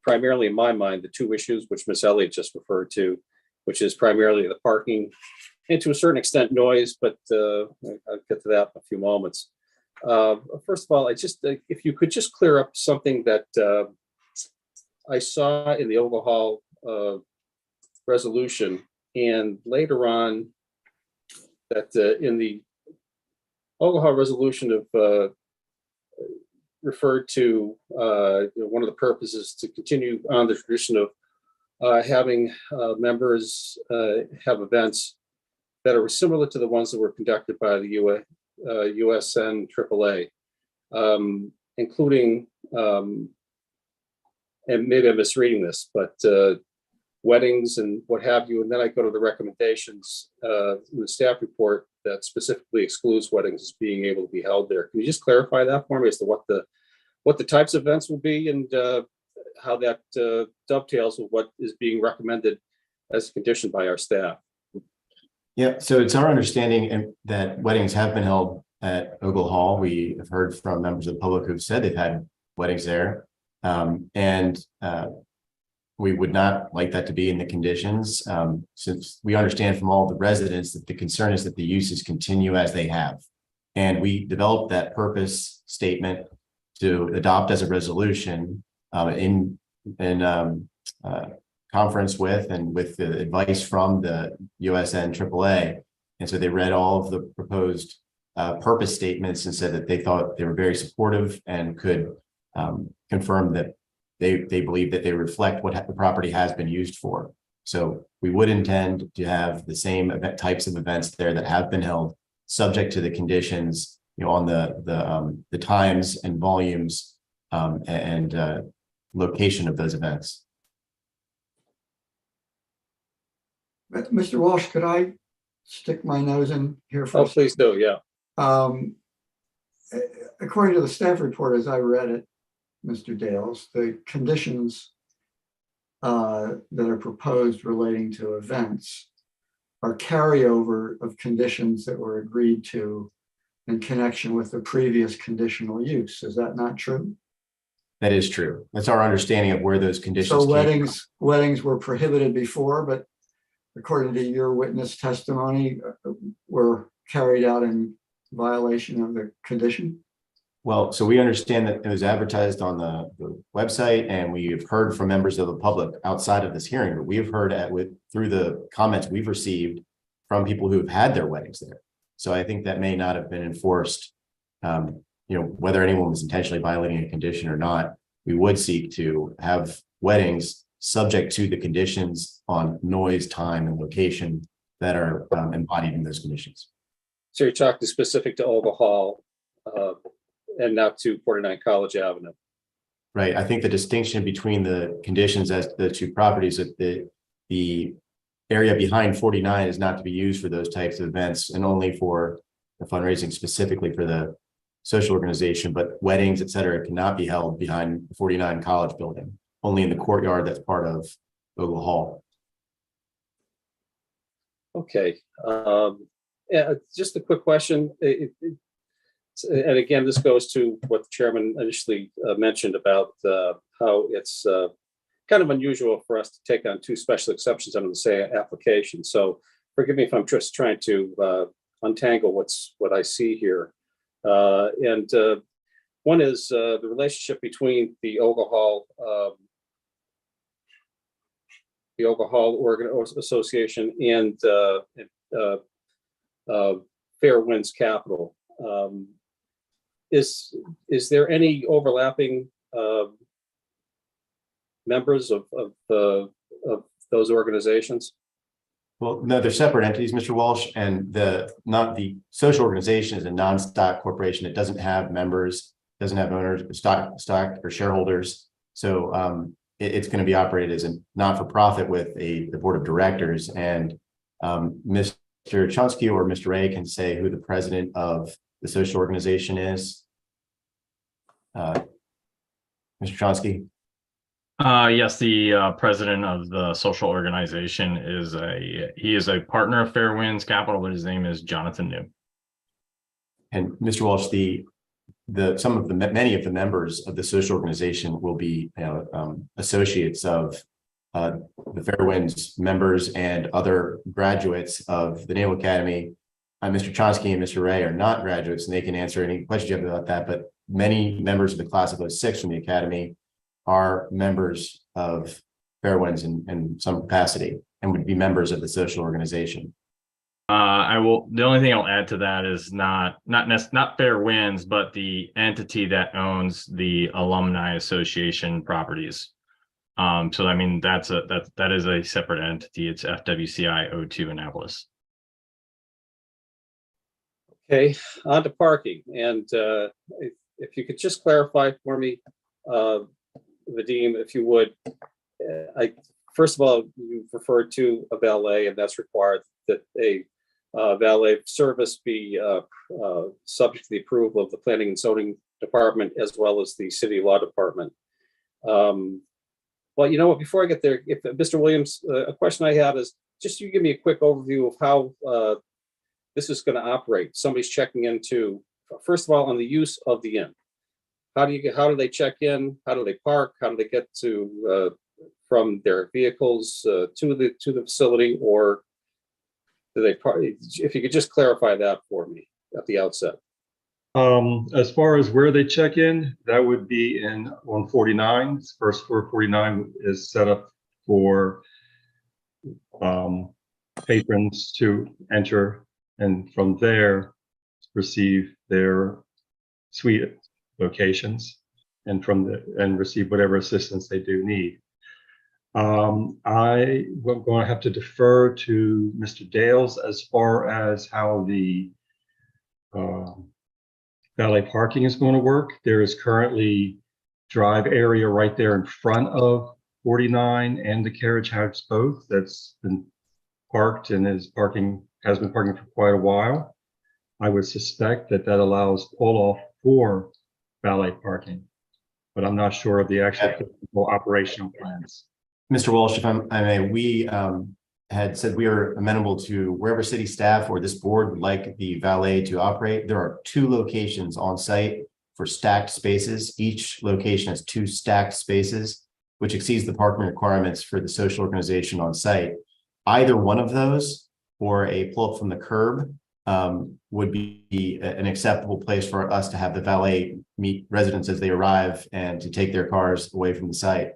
primarily, in my mind, the 2 issues which Ms. Elliott just referred to, which is primarily the parking and to a certain extent noise, but I'll get to that in a few moments. First of all, if you could just clear up something that I saw in the Ogle Hall resolution, and later on that in the Ogle Hall resolution of referred to one of the purposes to continue on the tradition of having members have events that are similar to the ones that were conducted by the USN AAA, including, and maybe I'm misreading this, but weddings and what have you. And then I go to the recommendations in the staff report that specifically excludes weddings as being able to be held there. Can you just clarify that for me as to what the types of events will be and how that dovetails with what is being recommended as a condition by our staff? Yeah, so it's our understanding that weddings have been held at Ogle Hall. We have heard from members of the public who've said they've had weddings there. And we would not like that to be in the conditions, since we understand from all the residents that the concern is that the uses continue as they have. And we developed that purpose statement to adopt as a resolution in conference with and with the advice from the USN AAA. And so they read all of the proposed purpose statements and said that they thought they were very supportive and could confirm that they believe that they reflect what the property has been used for. So we would intend to have the same types of events there that have been held, subject to the conditions, on the times and volumes and location of those events. Mr. Walsh, could I stick my nose in here for? Oh, please do, yeah. According to the staff report, as I read it, Mr. Dales, the conditions that are proposed relating to events are carryover of conditions that were agreed to in connection with the previous conditional use. Is that not true? That is true. That's our understanding of where those conditions So came from. weddings were prohibited before, but according to your witness testimony, were carried out in violation of the condition? Well, so we understand that it was advertised on the website, and we have heard from members of the public outside of this hearing, but we have heard through the comments we've received from people who have had their weddings there. So I think that may not have been enforced, whether anyone was intentionally violating a condition or not. We would seek to have weddings subject to the conditions on noise, time, and location that are embodied in those conditions. So you're talking specific to Olga Hall and not to 49 College Avenue. Right. I think the distinction between the conditions as the two properties, that the area behind 49 is not to be used for those types of events and only for the fundraising specifically for the social organization, but weddings, et cetera, cannot be held behind the 49 College building, only in the courtyard that's part of Olga Hall. Okay. Yeah, just a quick question. And again, this goes to what the chairman initially mentioned about how it's kind of unusual for us to take on two special exceptions under the same application. So forgive me if I'm just trying to untangle what I see here. And one is the relationship between the Olga Hall Association and Fair Winds Capital. Is there any overlapping members of those organizations? Well, no, they're separate entities, Mr. Walsh, and the social organization is a non-stock corporation. It doesn't have members, doesn't have owners, stock or shareholders. So it's going to be operated as a not-for-profit with the board of directors. And Mr. Chonsky or Mr. Ray can say who the president of the social organization is. Mr. Chonsky. Yes, the president of the social organization is a partner of Fair Winds Capital, but his name is Jonathan New. And Mr. Walsh, many of the members of the social organization will be associates of the Fair Winds members and other graduates of the Naval Academy. Mr. Chonsky and Mr. Ray are not graduates, and they can answer any questions you have about that. But many members of the class of 06 from the Academy are members of Fair Winds in some capacity and would be members of the social organization. The only thing I'll add to that is not Fair Winds, but the entity that owns the Alumni Association properties. So I mean that is a separate entity. It's FWCI O2 Annapolis. Okay, on to parking, and if you could just clarify for me, Vadim, if you would. First of all, you referred to a valet, and that's required that a valet service be subject to the approval of the Planning and Zoning Department as well as the City Law Department. Well, you know what? Before I get there, if Mr. Williams, a question I have is just you give me a quick overview of how this is going to operate. Somebody's checking into, first of all, on the use of the inn. How do they check in? How do they park? How do they get to from their vehicles to the facility, or do they probably, if you could just clarify that for me at the outset. As far as where they check in, that would be on 49. First floor 49 is set up for patrons to enter and from there receive their suite locations and receive whatever assistance they do need. I'm going to have to defer to Mr. Dales as far as how the valet parking is going to work. There is currently drive area right there in front of 49 and the carriage house both that's been parked and has been parking for quite a while. I would suspect that allows pull-off for valet parking, but I'm not sure of the actual physical operational plans. Mr. Walsh, if I may, we had said we are amenable to wherever city staff or this board would like the valet to operate. There are 2 locations on site for stacked spaces. Each location has 2 stacked spaces, which exceeds the parking requirements for the social organization on site. Either one of those or a pull up from the curb would be an acceptable place for us to have the valet meet residents as they arrive and to take their cars away from the site.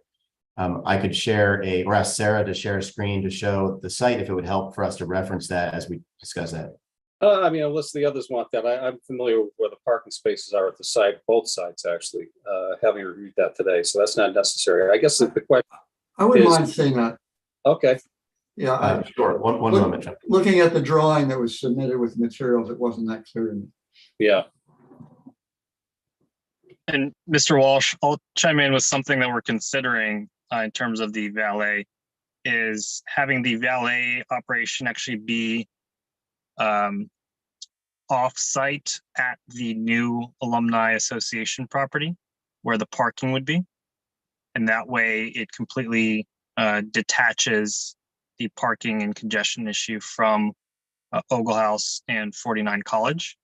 I could or ask Sarah to share a screen to show the site if it would help for us to reference that as we discuss that. I mean, unless the others want that, I'm familiar with where the parking spaces are at the site, both sites actually, having reviewed that today, so that's not necessary. I guess the question I wouldn't mind seeing that. Okay. Yeah. Sure. One moment. Looking at the drawing that was submitted with materials, it wasn't that clear to me. Yeah. And Mr. Walsh, I'll chime in with something that we're considering in terms of the valet, is having the valet operation actually be off-site at the new Alumni Association property where the parking would be. And that way it completely detaches the parking and congestion issue from Ogle House and 49 College.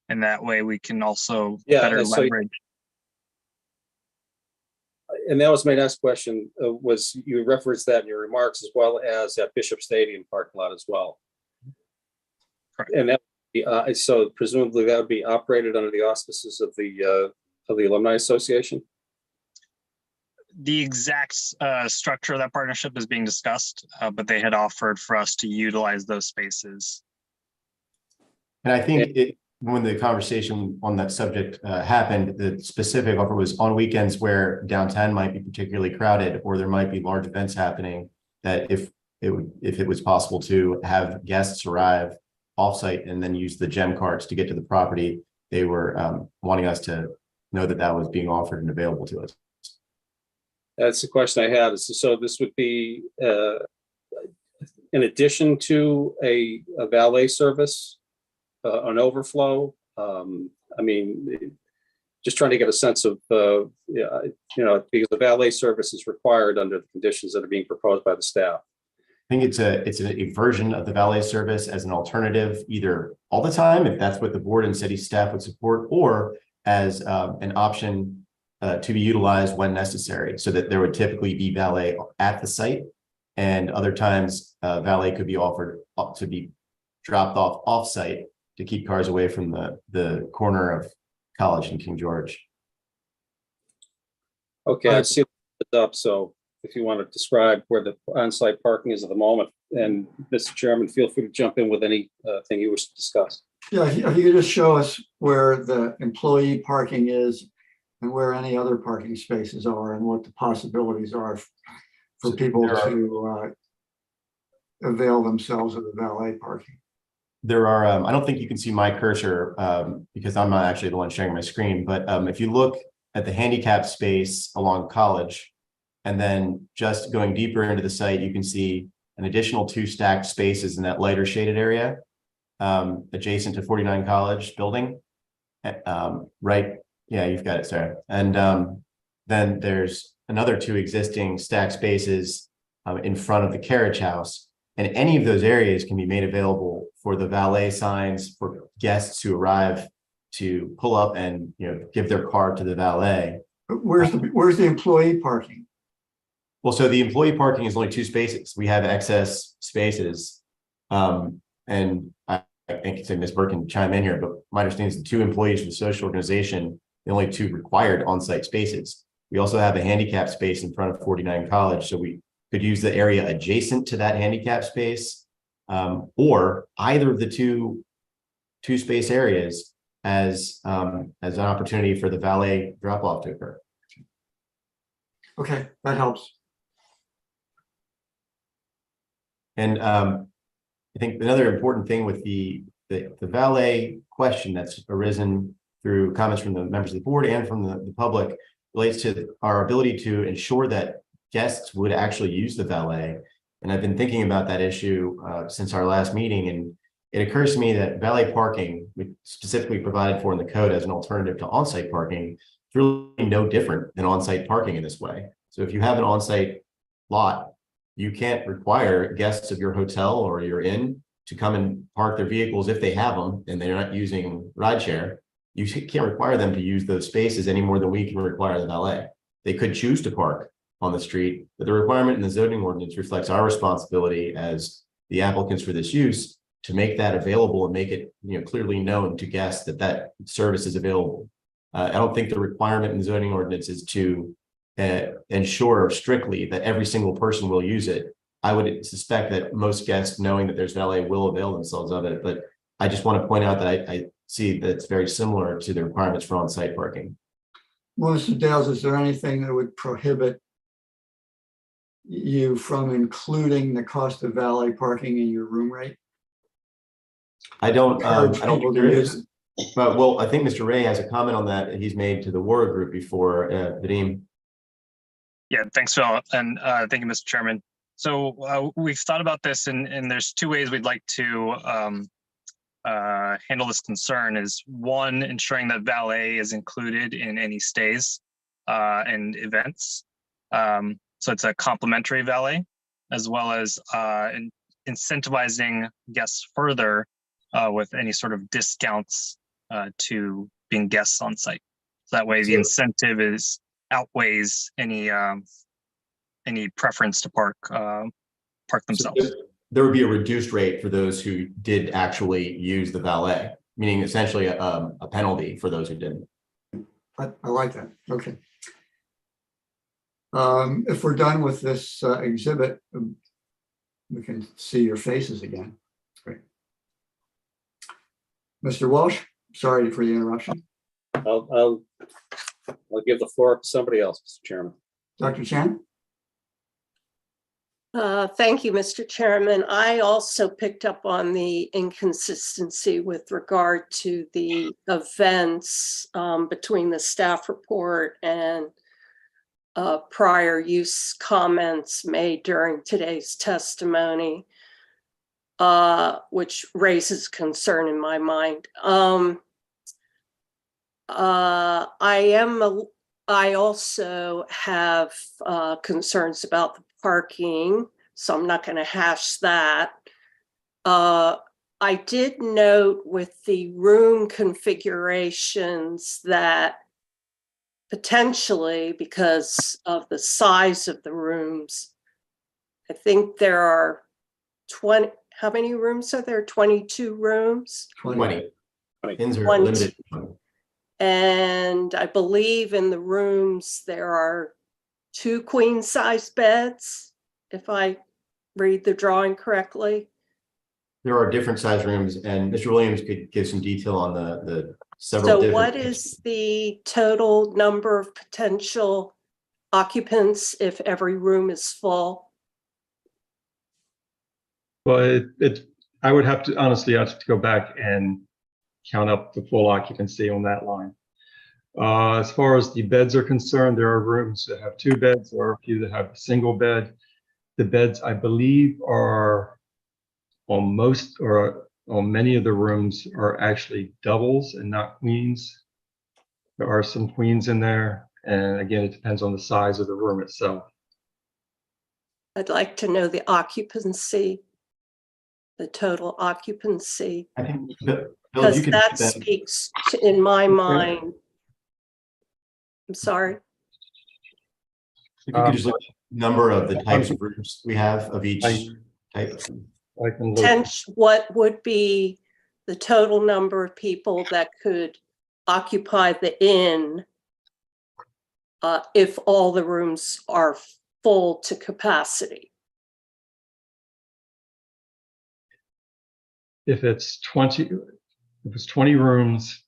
And that way we can also better leverage. And that was my next question, was you referenced that in your remarks as well as at Bishop Stadium parking lot as well. Correct. And that, so presumably that would be operated under the auspices of the Alumni Association? The exact structure of that partnership is being discussed, but they had offered for us to utilize those spaces. And I think when the conversation on that subject happened, the specific offer was on weekends where downtown might be particularly crowded or there might be large events happening, that if it was possible to have guests arrive offsite and then use the gem carts to get to the property, they were wanting us to know that that was being offered and available to us. That's the question I had. So this would be in addition to a valet service, an overflow. I mean, just trying to get a sense of, because the valet service is required under the conditions that are being proposed by the staff. I think it's a version of the valet service as an alternative, either all the time, if that's what the board and city staff would support, or as an option to be utilized when necessary, so that there would typically be valet at the site, and other times valet could be offered to be dropped off site to keep cars away from the corner of College and King George. Okay, I see it up. So if you want to describe where the on-site parking is at the moment, and Mr. Chairman, feel free to jump in with anything you wish to discuss. Yeah, if you could just show us where the employee parking is and where any other parking spaces are and what the possibilities are for people to avail themselves of the valet parking. There are, I don't think you can see my cursor because I'm not actually the one sharing my screen, but if you look at the handicap space along College, and then just going deeper into the site, you can see an additional 2 stacked spaces in that lighter shaded area adjacent to 49 College building. Right, yeah, you've got it, Sarah. And then there's another 2 existing stacked spaces in front of the carriage house. And any of those areas can be made available for the valet signs for guests who arrive to pull up and give their car to the valet. But where's the employee parking? Well, so the employee parking is only 2 spaces. We have excess spaces. And I think Ms. Burke can chime in here, but my understanding is the 2 employees for the social organization, the only 2 required on-site spaces. We also have a handicap space in front of 49 College, so we could use the area adjacent to that handicap space, or either of the two space areas as an opportunity for the valet drop-off to occur. Okay, that helps. And I think another important thing with the valet question that's arisen through comments from the members of the board and from the public relates to our ability to ensure that guests would actually use the valet. And I've been thinking about that issue since our last meeting, and it occurs to me that valet parking, we specifically provided for in the code as an alternative to on-site parking, is really no different than on-site parking in this way. So if you have an on-site lot, you can't require guests of your hotel or your inn to come and park their vehicles if they have them and they're not using rideshare. You can't require them to use those spaces any more than we can require the valet. They could choose to park on the street, but the requirement in the zoning ordinance reflects our responsibility as the applicants for this use to make that available and make it, clearly known to guests that that service is available. I don't think the requirement in the zoning ordinance is to ensure strictly that every single person will use it. I would suspect that most guests, knowing that there's valet, will avail themselves of it. But I just want to point out that I see that it's very similar to the requirements for on-site parking. Well, Mr. Dales, is there anything that would prohibit you from including the cost of valet parking in your room rate? I don't think there use is. But well, I think Mr. Ray has a comment on that he's made to the Wara group before. Vadim. Yeah, thanks, Phil, and thank you, Mr. Chairman. So we've thought about this, and there's 2 ways we'd like to handle this concern. Is one, ensuring that valet is included in any stays and events. So it's a complimentary valet, as well as incentivizing guests further with any sort of discounts to being guests on site. So that way the incentive outweighs any preference to park themselves. So there would be a reduced rate for those who did actually use the valet, meaning essentially a penalty for those who didn't. I like that. Okay. If we're done with this exhibit, we can see your faces again. Great. Mr. Walsh, sorry for the interruption. I'll give the floor to somebody else, Mr. Chairman. Dr. Chan? Thank you, Mr. Chairman. I also picked up on the inconsistency with regard to the events between the staff report and prior use comments made during today's testimony, which raises concern in my mind. I also have concerns about the parking, so I'm not going to hash that. I did note with the room configurations that potentially, because of the size of the rooms, I think there are 20, how many rooms are there? 22 rooms? 20. Inns are limited. And I believe in the rooms there are 2 queen size beds, if I read the drawing correctly. There are different size rooms, and Mr. Williams could give some detail on the several So different. what is the total number of potential occupants if every room is full? Well, I would have to, honestly, I'd have to go back and count up the full occupancy on that line. As far as the beds are concerned, there are rooms that have 2 beds, or a few that have a single bed. The beds, I believe, are on most or on many of the rooms are actually doubles and not queens. There are some queens in there. And again, it depends on the size of the room itself. I'd like to know the occupancy, the total occupancy, I think, Bill, because you could that speaks to, in my mind. I'm sorry. If you could just look number of the types of rooms we have of each type? I can look. What would be the total number of people that could occupy the inn if all the rooms are full to capacity? If it's 20 rooms.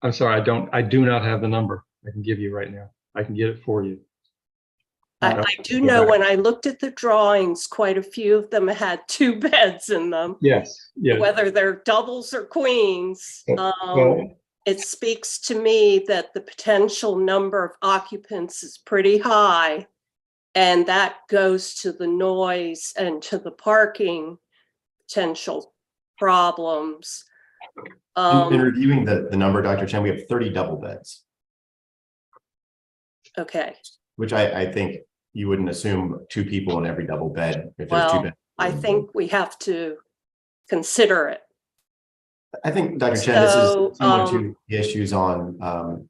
I'm sorry, I do not have the number I can give you right now. I can get it for you. I do know when I looked at the drawings, quite a few of them had 2 beds in them. Yes, yes. Whether they're doubles or queens, Well, it speaks to me that the potential number of occupants is pretty high. And that goes to the noise and to the parking potential problems. In reviewing the number, Dr. Chen, we have 30 double beds, Okay, which I think you wouldn't assume 2 people in every double bed if there's 2 well, beds. I think we have to consider it. I think, Dr. Chen, this So, is similar to the issues on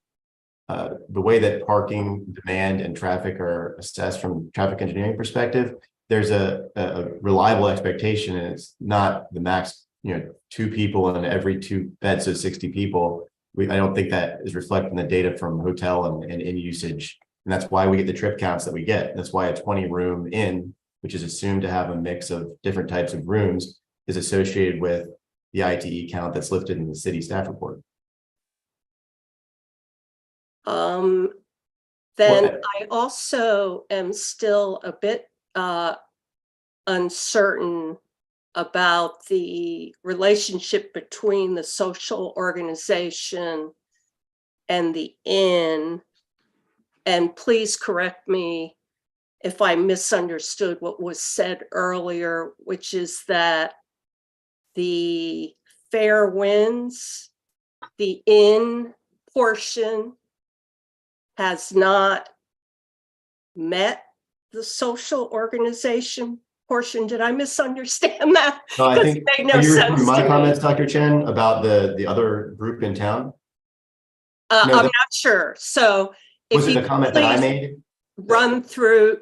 the way that parking demand and traffic are assessed from traffic engineering perspective. There's a reliable expectation, and it's not the max, 2 people in every 2 beds, so 60 people. I don't think that is reflecting the data from hotel and in usage. And that's why we get the trip counts that we get. That's why a 20-room inn, which is assumed to have a mix of different types of rooms, is associated with the ITE count that's listed in the city staff report. Then I also am still a bit uncertain about the relationship between the social organization and the inn. And please correct me if I misunderstood what was said earlier, which is that the Fair Winds, the inn portion, has not met the social organization portion. Did I misunderstand that? No, I think, It made no are you referring sense to my to me. comments, Dr. Chen, about the other group in town? No, I'm not sure. So if Was it you a comment that I please made? run through,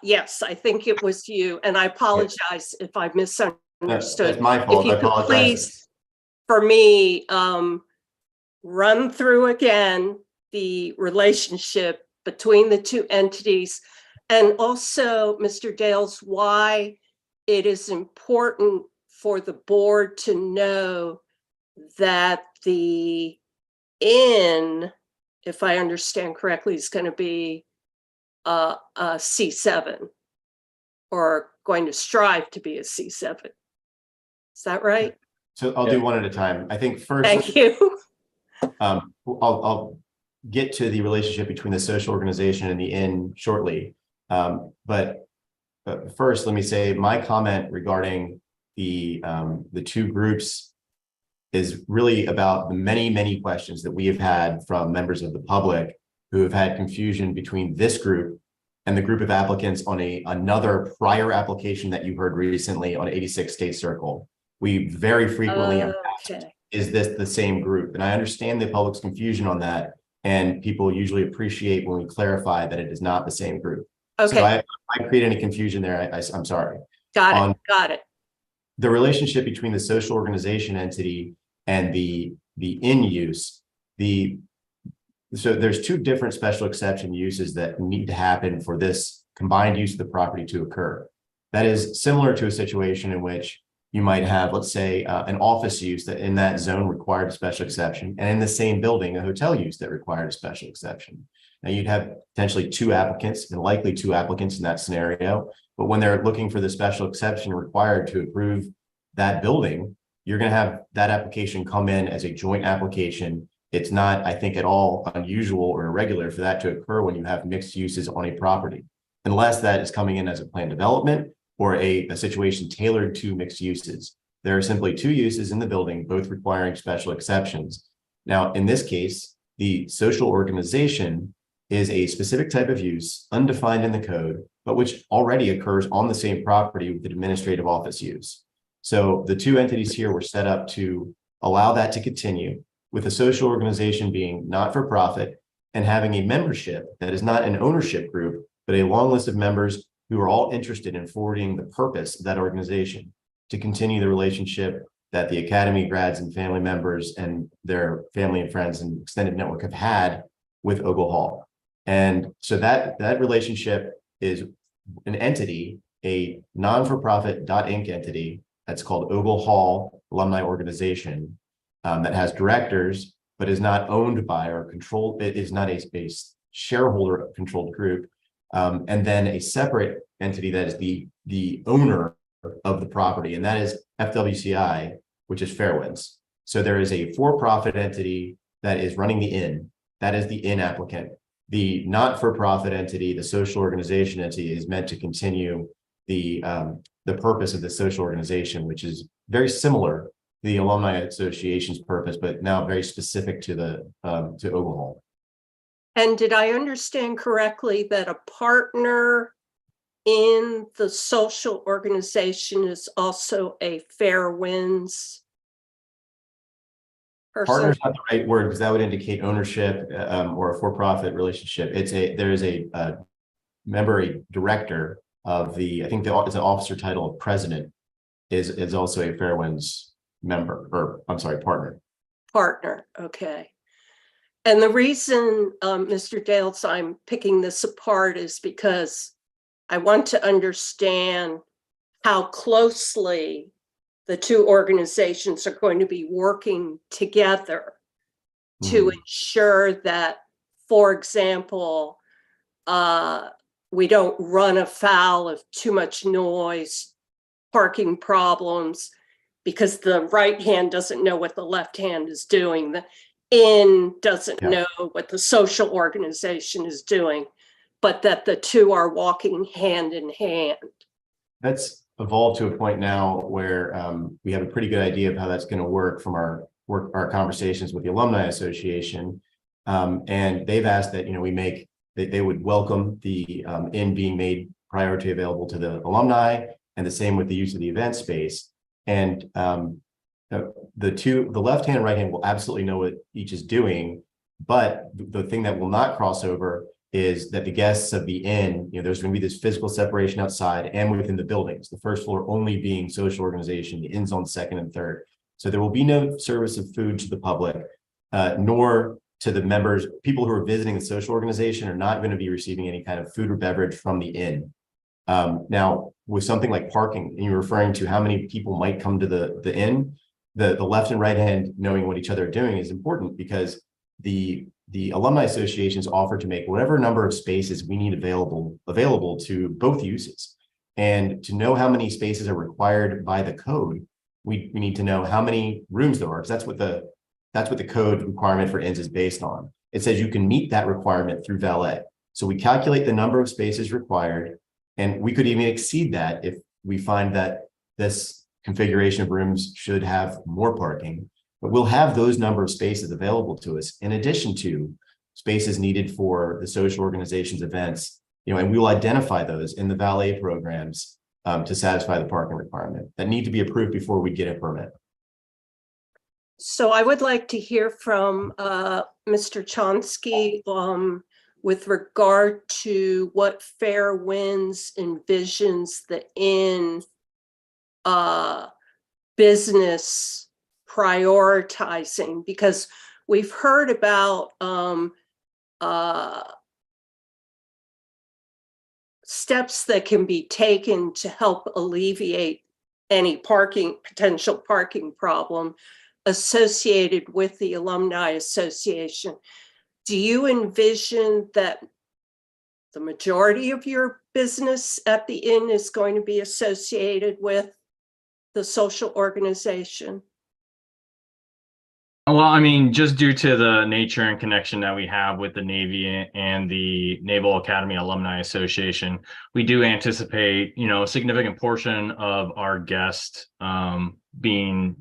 yes, I think it was you, and I apologize if I misunderstood. That's my fault. If you I could apologize. please, for me, run through again the relationship between the 2 entities, and also, Mr. Dales, why it is important for the board to know that the inn, if I understand correctly, is going to be a C7, or going to strive to be a C7. Is that right? So I'll do one at a time. I think first. Thank you. I'll get to the relationship between the social organization and the inn shortly. But first, let me say my comment regarding the 2 groups is really about the many questions that we have had from members of the public who have had confusion between this group and the group of applicants on another prior application that you heard recently on 86 State Circle. We very frequently am asked, is this the same group? And I understand the public's confusion on that, and people usually appreciate when we clarify that it is not the same group. Okay. So if I create any confusion there, I'm sorry. Got it. The relationship between the social organization entity and the in use, so there's 2 different special exception uses that need to happen for this combined use of the property to occur. That is similar to a situation in which you might have, let's say, an office use that in that zone required a special exception, and in the same building, a hotel use that required a special exception. Now you'd have potentially 2 applicants, and likely 2 applicants in that scenario. But when they're looking for the special exception required to approve that building, you're going to have that application come in as a joint application. It's not, I think, at all unusual or irregular for that to occur when you have mixed uses on a property, unless that is coming in as a planned development or a situation tailored to mixed uses. There are simply 2 uses in the building, both requiring special exceptions. Now, in this case, the social organization is a specific type of use, undefined in the code, but which already occurs on the same property with the administrative office use. So the 2 entities here were set up to allow that to continue, with the social organization being not for profit and having a membership that is not an ownership group, but a long list of members who are all interested in forwarding the purpose of that organization to continue the relationship that the Academy grads and family members and their family and friends and extended network have had with Ogle Hall. And so that relationship is an entity, a non-for-profit .inc entity that's called Ogle Hall Alumni Organization, that has directors, but is not owned by or controlled. It is not a shareholder controlled group. And then a separate entity that is the owner of the property, and that is FWCI, which is Fairwinds. So there is a for-profit entity that is running the inn. That is the inn applicant. The not-for-profit entity, the social organization entity, is meant to continue the purpose of the social organization, which is very similar to the Alumni Association's purpose, but now very specific to to Ogle Hall. And did I understand correctly that a partner in the social organization is also a Fairwinds person? Partner is not the right word because that would indicate ownership or a for-profit relationship. There is a member, a director of the, I think it's an officer title of president is also a Fairwinds member, or I'm sorry, partner. Partner, okay. And the reason, Mr. Dales, I'm picking this apart is because I want to understand how closely the two organizations are going to be working together to ensure that, for example, we don't run afoul of too much noise, parking problems, because the right hand doesn't know what the left hand is doing. The inn doesn't know what the social organization is doing, but that the two are walking hand in hand. That's Evolved to a point now where we have a pretty good idea of how that's going to work from our conversations with the Alumni Association. And they've asked that, they would welcome the inn being made priority available to the alumni, and the same with the use of the event space. And the left hand and right hand will absolutely know what each is doing, but the thing that will not cross over is that the guests of the inn, there's going to be this physical separation outside and within the buildings, the first floor only being social organization, the inn's on second and third. So there will be no service of food to the public, nor to the members. People who are visiting the social organization are not going to be receiving any kind of food or beverage from the inn. Now, with something like parking, and you're referring to how many people might come to the inn, the left and right hand knowing what each other are doing is important, because the Alumni Associations offer to make whatever number of spaces we need available to both uses. And to know how many spaces are required by the code, we need to know how many rooms there are, because that's what the code requirement for inns is based on. It says you can meet that requirement through valet. So we calculate the number of spaces required, and we could even exceed that if we find that this configuration of rooms should have more parking. But we'll have those number of spaces available to us in addition to spaces needed for the social organization's events, and we will identify those in the valet programs to satisfy the parking requirement that need to be approved before we get a permit. So I would like to hear from Mr. Chonsky with regard to what Fairwinds envisions the inn business prioritizing, because we've heard about steps that can be taken to help alleviate any potential parking problem associated with the Alumni Association. Do you envision that the majority of your business at the inn is going to be associated with the social organization? Well, I mean, just due to the nature and connection that we have with the Navy and the Naval Academy Alumni Association, we do anticipate, a significant portion of our guests being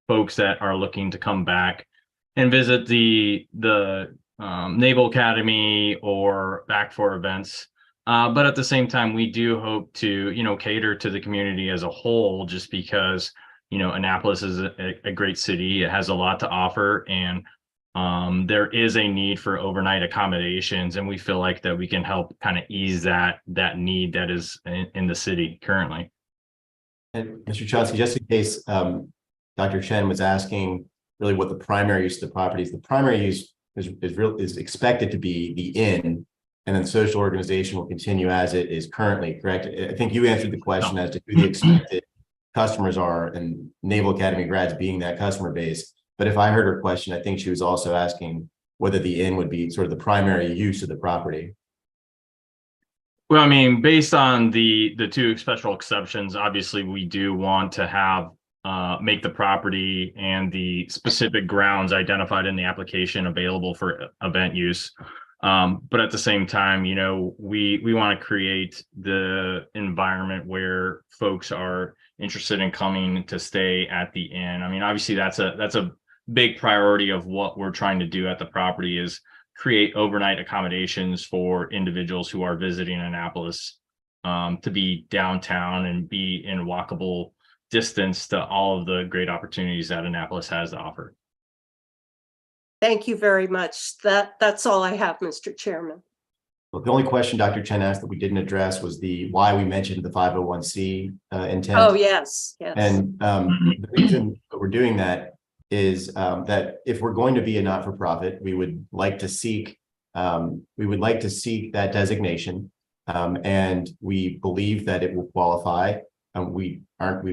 folks that are looking to come back and visit the Naval Academy or back for events. But at the same time, we do hope to, cater to the community as a whole, just because Annapolis is a great city. It has a lot to offer, and there is a need for overnight accommodations, and we feel like that we can help kind of ease that need that is in the city currently. And Mr. Chauncey, just in case Dr. Chen was asking really what the primary use of the property is, the primary use is expected to be the inn, and then social organization will continue as it is currently, correct? I think you answered the question as to who the expected customers are, and Naval Academy grads being that customer base. But if I heard her question, I think she was also asking whether the inn would be sort of the primary use of the property. Well, I mean, based on the two special exceptions, obviously we do want to have make the property and the specific grounds identified in the application available for event use. But at the same time, you know, we want to create the environment where folks are interested in coming to stay at the inn. I mean, obviously that's a big priority of what we're trying to do at the property is create overnight accommodations for individuals who are visiting Annapolis, to be downtown and be in walkable distance to all of the great opportunities that Annapolis has to offer. Thank you very much. That's all I have, Mr. Chairman. Well, the only question Dr. Chen asked that we didn't address was why we mentioned the 501c intent. Oh, yes, yes. And the reason that we're doing that is that if we're going to be a not-for-profit, we would like to seek that designation, and we believe that it will qualify. We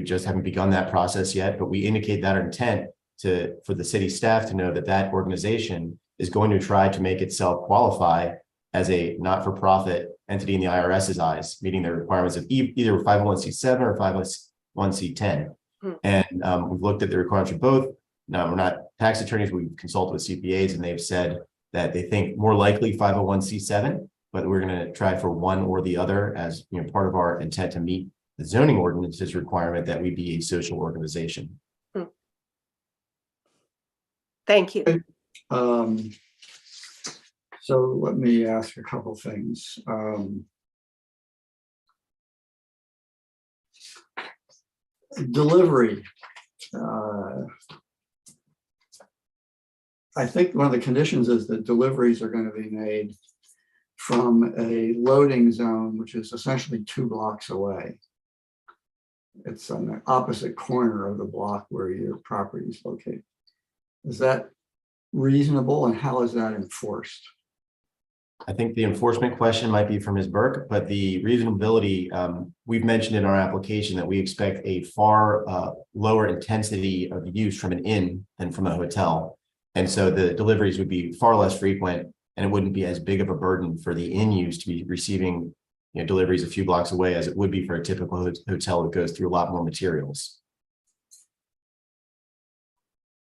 just haven't begun that process yet, but we indicate that our intent for the city staff to know that that organization is going to try to make itself qualify as a not-for-profit entity in the IRS's eyes, meeting the requirements of either 501c7 or 501c10. And we've looked at the requirements for both. Now, we're not tax attorneys, we've consulted with CPAs, and they've said that they think more likely 501c7, but we're going to try for one or the other as, you know, part of our intent to meet the zoning ordinance's requirement that we be a social organization. Thank you. So let me ask a couple things. Delivery. I think one of the conditions is that deliveries are going to be made from a loading zone, which is essentially 2 blocks away. It's on the opposite corner of the block where your property is located. Is that reasonable, and how is that enforced? I think the enforcement question might be for Ms. Burke, but the reasonability, we've mentioned in our application that we expect a far lower intensity of use from an inn than from a hotel. And so the deliveries would be far less frequent, and it wouldn't be as big of a burden for the inn use to be receiving, you know, deliveries a few blocks away as it would be for a typical hotel that goes through a lot more materials.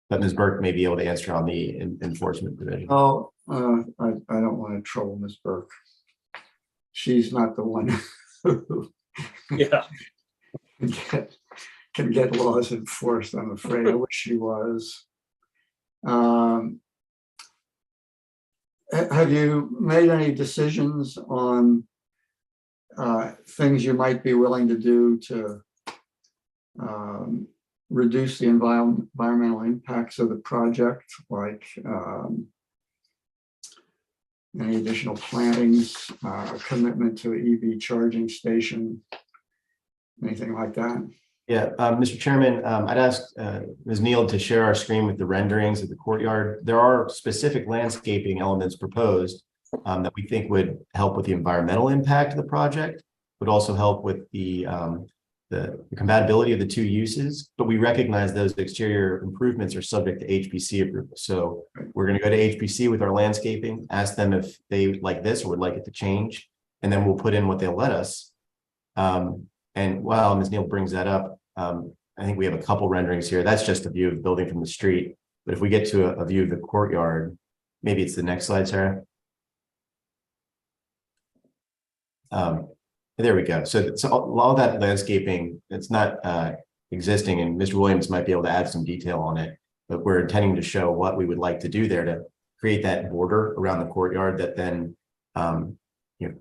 But Ms. Burke may be able to answer on the enforcement provision. Oh, I don't want to trouble Ms. Burke. She's not the one who can get laws enforced, I'm afraid. I wish she was. Have you made any decisions on things you might be willing to do to reduce the environmental impacts of the project, like any additional plantings, commitment to an EV charging station, anything like that? Yeah, Mr. Chairman, I'd ask Ms. Neal to share our screen with the renderings of the courtyard. There are specific landscaping elements proposed that we think would help with the environmental impact of the project, would also help with the compatibility of the two uses, but we recognize those exterior improvements are subject to HPC approval. So we're going to go to HPC with our landscaping, ask them if they like this or would like it to change, and then we'll put in what they'll let us. And while Ms. Neal brings that up, I think we have a couple renderings here. That's just a view of the building from the street. But if we get to a view of the courtyard, maybe it's the next slide, Sarah. There we go. So all that landscaping, it's not existing, and Mr. Williams might be able to add some detail on it, but we're intending to show what we would like to do there to create that border around the courtyard that then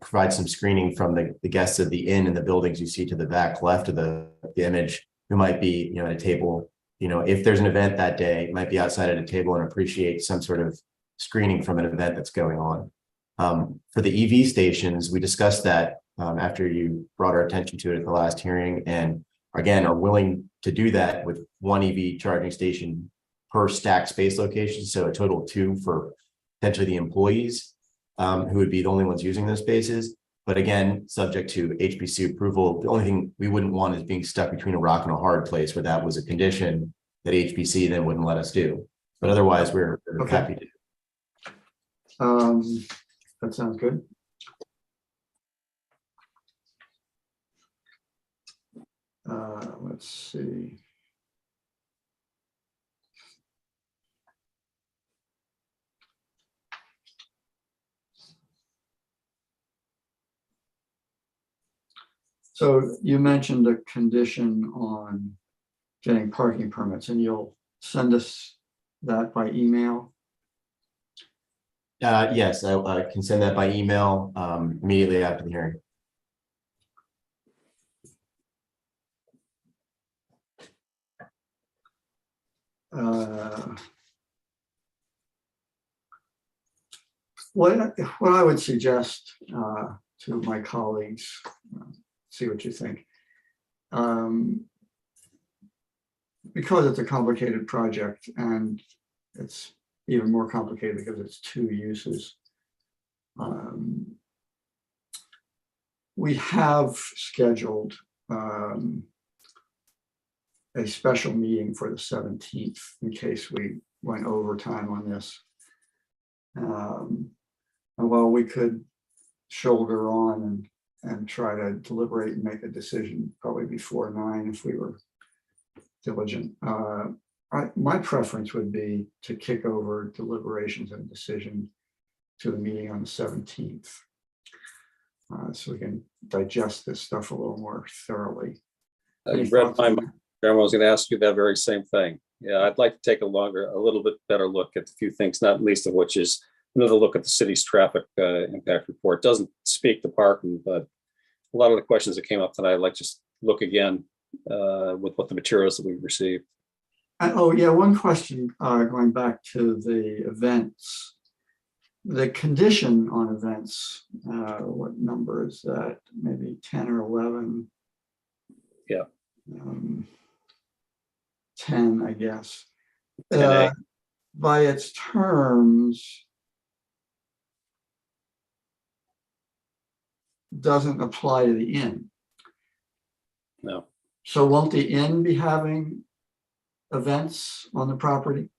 provide some screening from the guests of the inn and the buildings you see to the back left of the image, who might be at a table if there's an event that day, it might be outside at a table and appreciate some sort of screening from an event that's going on. For the EV stations, we discussed that after you brought our attention to it at the last hearing, and again, are willing to do that with one EV charging station per stacked space location. So a total of 2 for potentially the employees who would be the only ones using those spaces. But again, subject to HPC approval, the only thing we wouldn't want is being stuck between a rock and a hard place where that was a condition that HPC then wouldn't let us do. But otherwise, we're happy to. That sounds good. Let's see. So you mentioned a condition on getting parking permits, and you'll send us that by email? Yes, I can send that by email immediately after the hearing. What I would suggest to my colleagues, see what you think. Because it's a complicated project, and it's even more complicated because it's 2 uses. We have scheduled a special meeting for the 17th in case we went overtime on this. And while we could shoulder on and try to deliberate and make a decision probably before 9 if we were diligent. My preference would be to kick over deliberations and decision to the meeting on the 17th. So we can digest this stuff a little more thoroughly. You read my mind. I was going to ask you that very same thing. Yeah, I'd like to take a little bit better look at a few things, not least of which is another look at the city's traffic impact report. It doesn't speak to parking, but a lot of the questions that came up tonight, I'd like to just look again with what the materials that we've received. Oh yeah, one question going back to the events. The condition on events, what number is that? Maybe 10 or 11? Yeah. 10, I guess. 10A. By its terms, doesn't apply to the inn. No. So won't the inn be having events on the property?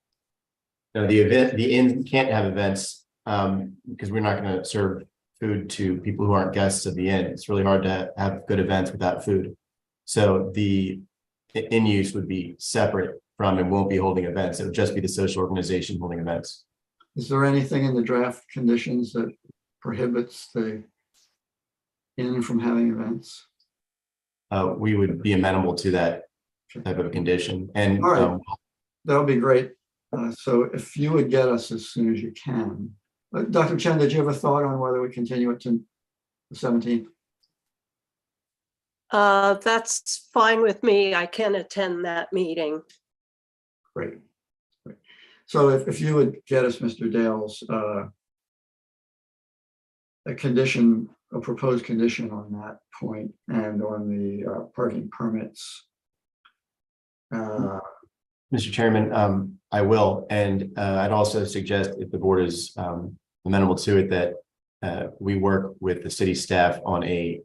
No, the inn can't have events because we're not going to serve food to people who aren't guests of the inn. It's really hard to have good events without food. So the inn use would be separate from and won't be holding events. It would just be the social organization holding events. Is there anything in the draft conditions that prohibits the inn from having events? We would be amenable to that type of a condition. And all right, that would be great. So if you would get us as soon as you can. Dr. Chen, did you have a thought on whether we continue it to the 17th? That's fine with me. I can attend that meeting. Great. So if you would get us, Mr. Dales, a proposed condition on that point and on the parking permits. Mr. Chairman, I will, and I'd also suggest if the board is amenable to it, that we work with the city staff on a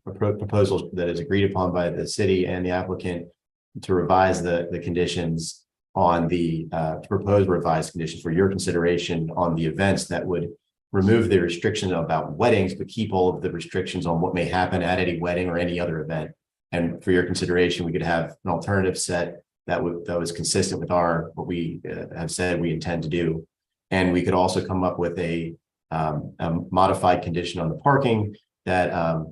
proposal that is agreed upon by the city and the applicant to revise the conditions on the proposed revised conditions for your consideration on the events that would remove the restriction about weddings, but keep all of the restrictions on what may happen at any wedding or any other event. And for your consideration, we could have an alternative set that was consistent with what we have said we intend to do. And we could also come up with a modified condition on the parking that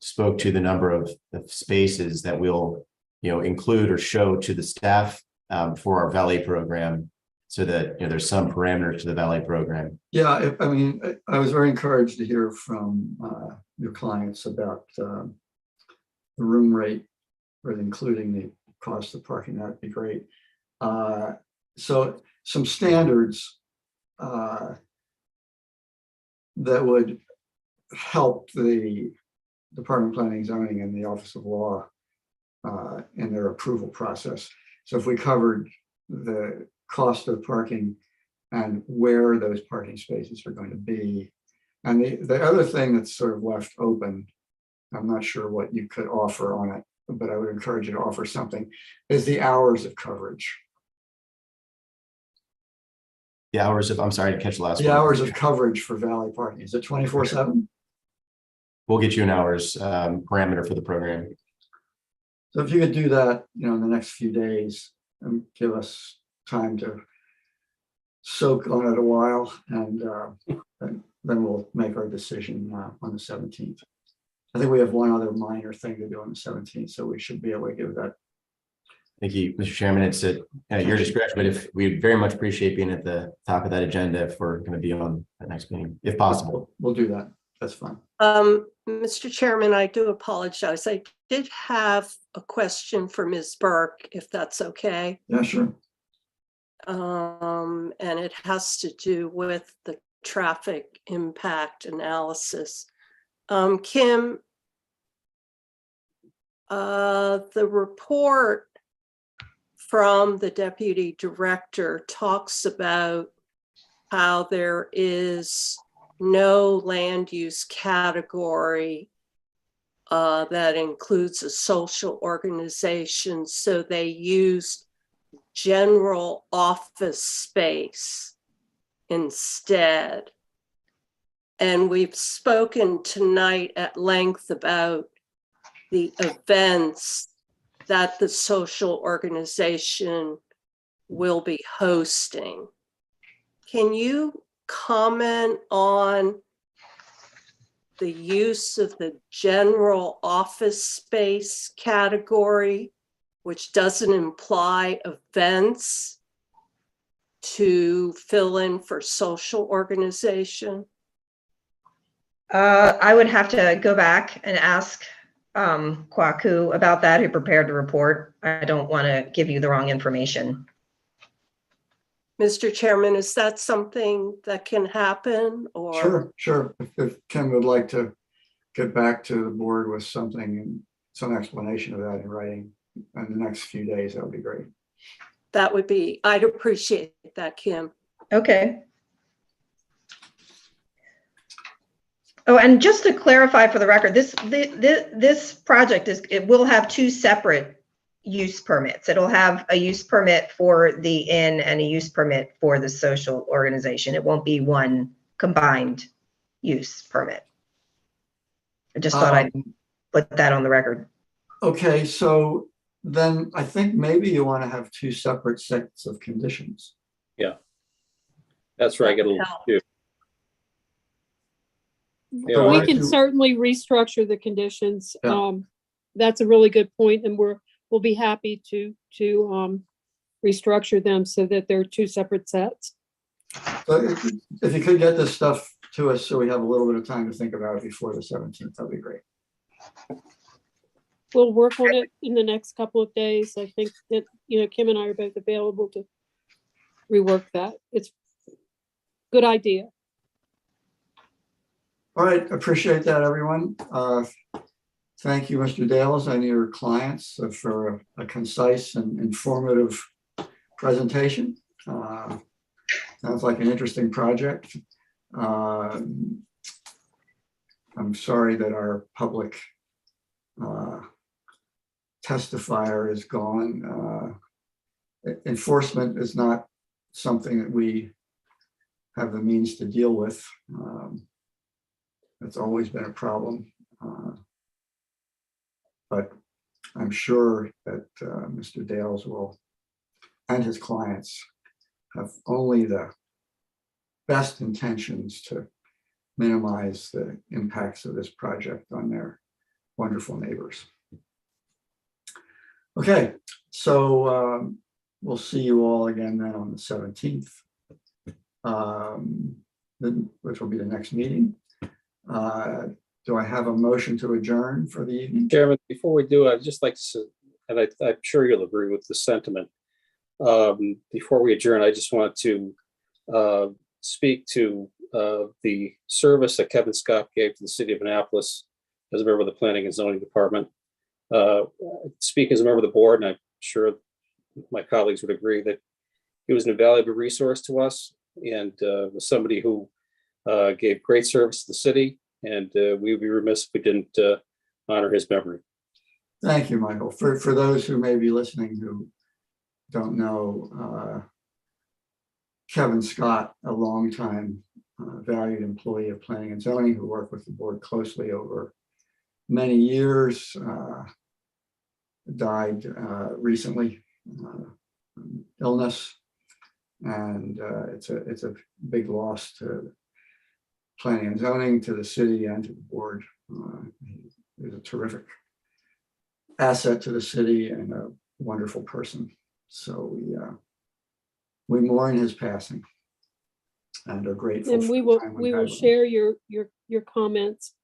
spoke to the number of spaces that we'll include or show to the staff for our valet program, so that there's some parameters to the valet program. Yeah, I mean, I was very encouraged to hear from your clients about the room rate, or including the cost of parking. That'd be great. So some standards that would help the Department of Planning and Zoning and the Office of Law in their approval process. So if we covered the cost of parking and where those parking spaces are going to be. And the other thing that's sort of left open, I'm not sure what you could offer on it, but I would encourage you to offer something, is the hours of coverage. The hours of, I'm sorry to catch the last The one. hours of coverage for Valley parking, is it 24/7? We'll get you an hours parameter for the program. So if you could do that, in the next few days and give us time to soak on it a while, and then we'll make our decision on the 17th. I think we have one other minor thing to do on the 17th, so we should be able to give that. Thank you, Mr. Chairman. It's at your discretion, but if we'd very much appreciate being at the top of that agenda if we're going to be on the next meeting, if possible. We'll do that. That's fine. Mr. Chairman, I do apologize. I did have a question for Ms. Burke, if that's okay. Yeah, sure. And it has to do with the traffic impact analysis. Kim, the report from the deputy director talks about how there is no land use category that includes a social organization. So they used general office space instead. And we've spoken tonight at length about the events that the social organization will be hosting. Can you comment on the use of the general office space category, which doesn't imply events, to fill in for social organization? I would have to go back and ask Kwaku about that, who prepared the report. I don't want to give you the wrong information. Mr. Chairman, is that something that can happen, or? Sure. If Kim would like to get back to the board with something and some explanation of that in writing in the next few days, that would be great. That would be, I'd appreciate that, Kim. Okay. Oh, and just to clarify for the record, this project it will have two separate use permits. It'll have a use permit for the inn and a use permit for the social organization. It won't be one combined use permit. I just thought I'd put that on the record. Okay, so then I think maybe you want to have two separate sets of conditions. Yeah. That's where I get a little confused. So We why can don't you- certainly restructure the conditions. Yeah. That's a really good point, and we'll be happy to restructure them so that they're two separate sets. So if you could get this stuff to us so we have a little bit of time to think about it before the 17th, that'd be great. We'll work on it in the next couple of days. I think that, Kim and I are both available to rework that. It's a good idea. All right, appreciate that, everyone. Thank you, Mr. Dales, and your clients for a concise and informative presentation. Sounds like an interesting project. I'm sorry that our public testifier is gone. Enforcement is not something that we have the means to deal with. It's always been a problem. But I'm sure that Mr. Dales will, and his clients, have only the best intentions to minimize the impacts of this project on their wonderful neighbors. Okay, so we'll see you all again then on the 17th, which will be the next meeting. Do I have a motion to adjourn for the evening? Chairman, before we do, I'd just like to, and I'm sure you'll agree with the sentiment. before we adjourn, I just want to speak to the service that Kevin Scott gave to the city of Annapolis as a member of the Planning and Zoning Department. Speak as a member of the board, and I'm sure my colleagues would agree that he was an invaluable resource to us and was somebody who gave great service to the city, and we would be remiss if we didn't honor his memory. Thank you, Michael. For those who may be listening who don't know, Kevin Scott, a longtime valued employee of planning and zoning who worked with the board closely over many years, died recently, illness, and it's a big loss to planning and zoning, to the city, and to the board. He was a terrific asset to the city and a wonderful person. So we mourn his passing and are grateful. And for we the will, time we we've will had with him. share your comments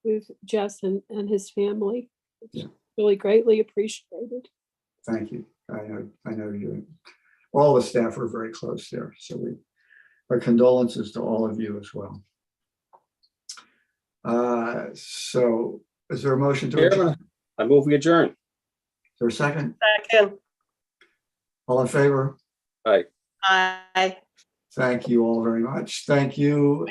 with Jess and his family. It's Yeah. really greatly appreciated. Thank you. I know you. All the staff are very close there. So our condolences to all of you as well. So is there a motion to adjourn? Chairman, I move we adjourn. Is there a second? Second. All in favor? Aye. Aye. Thank you all very much. Thank you.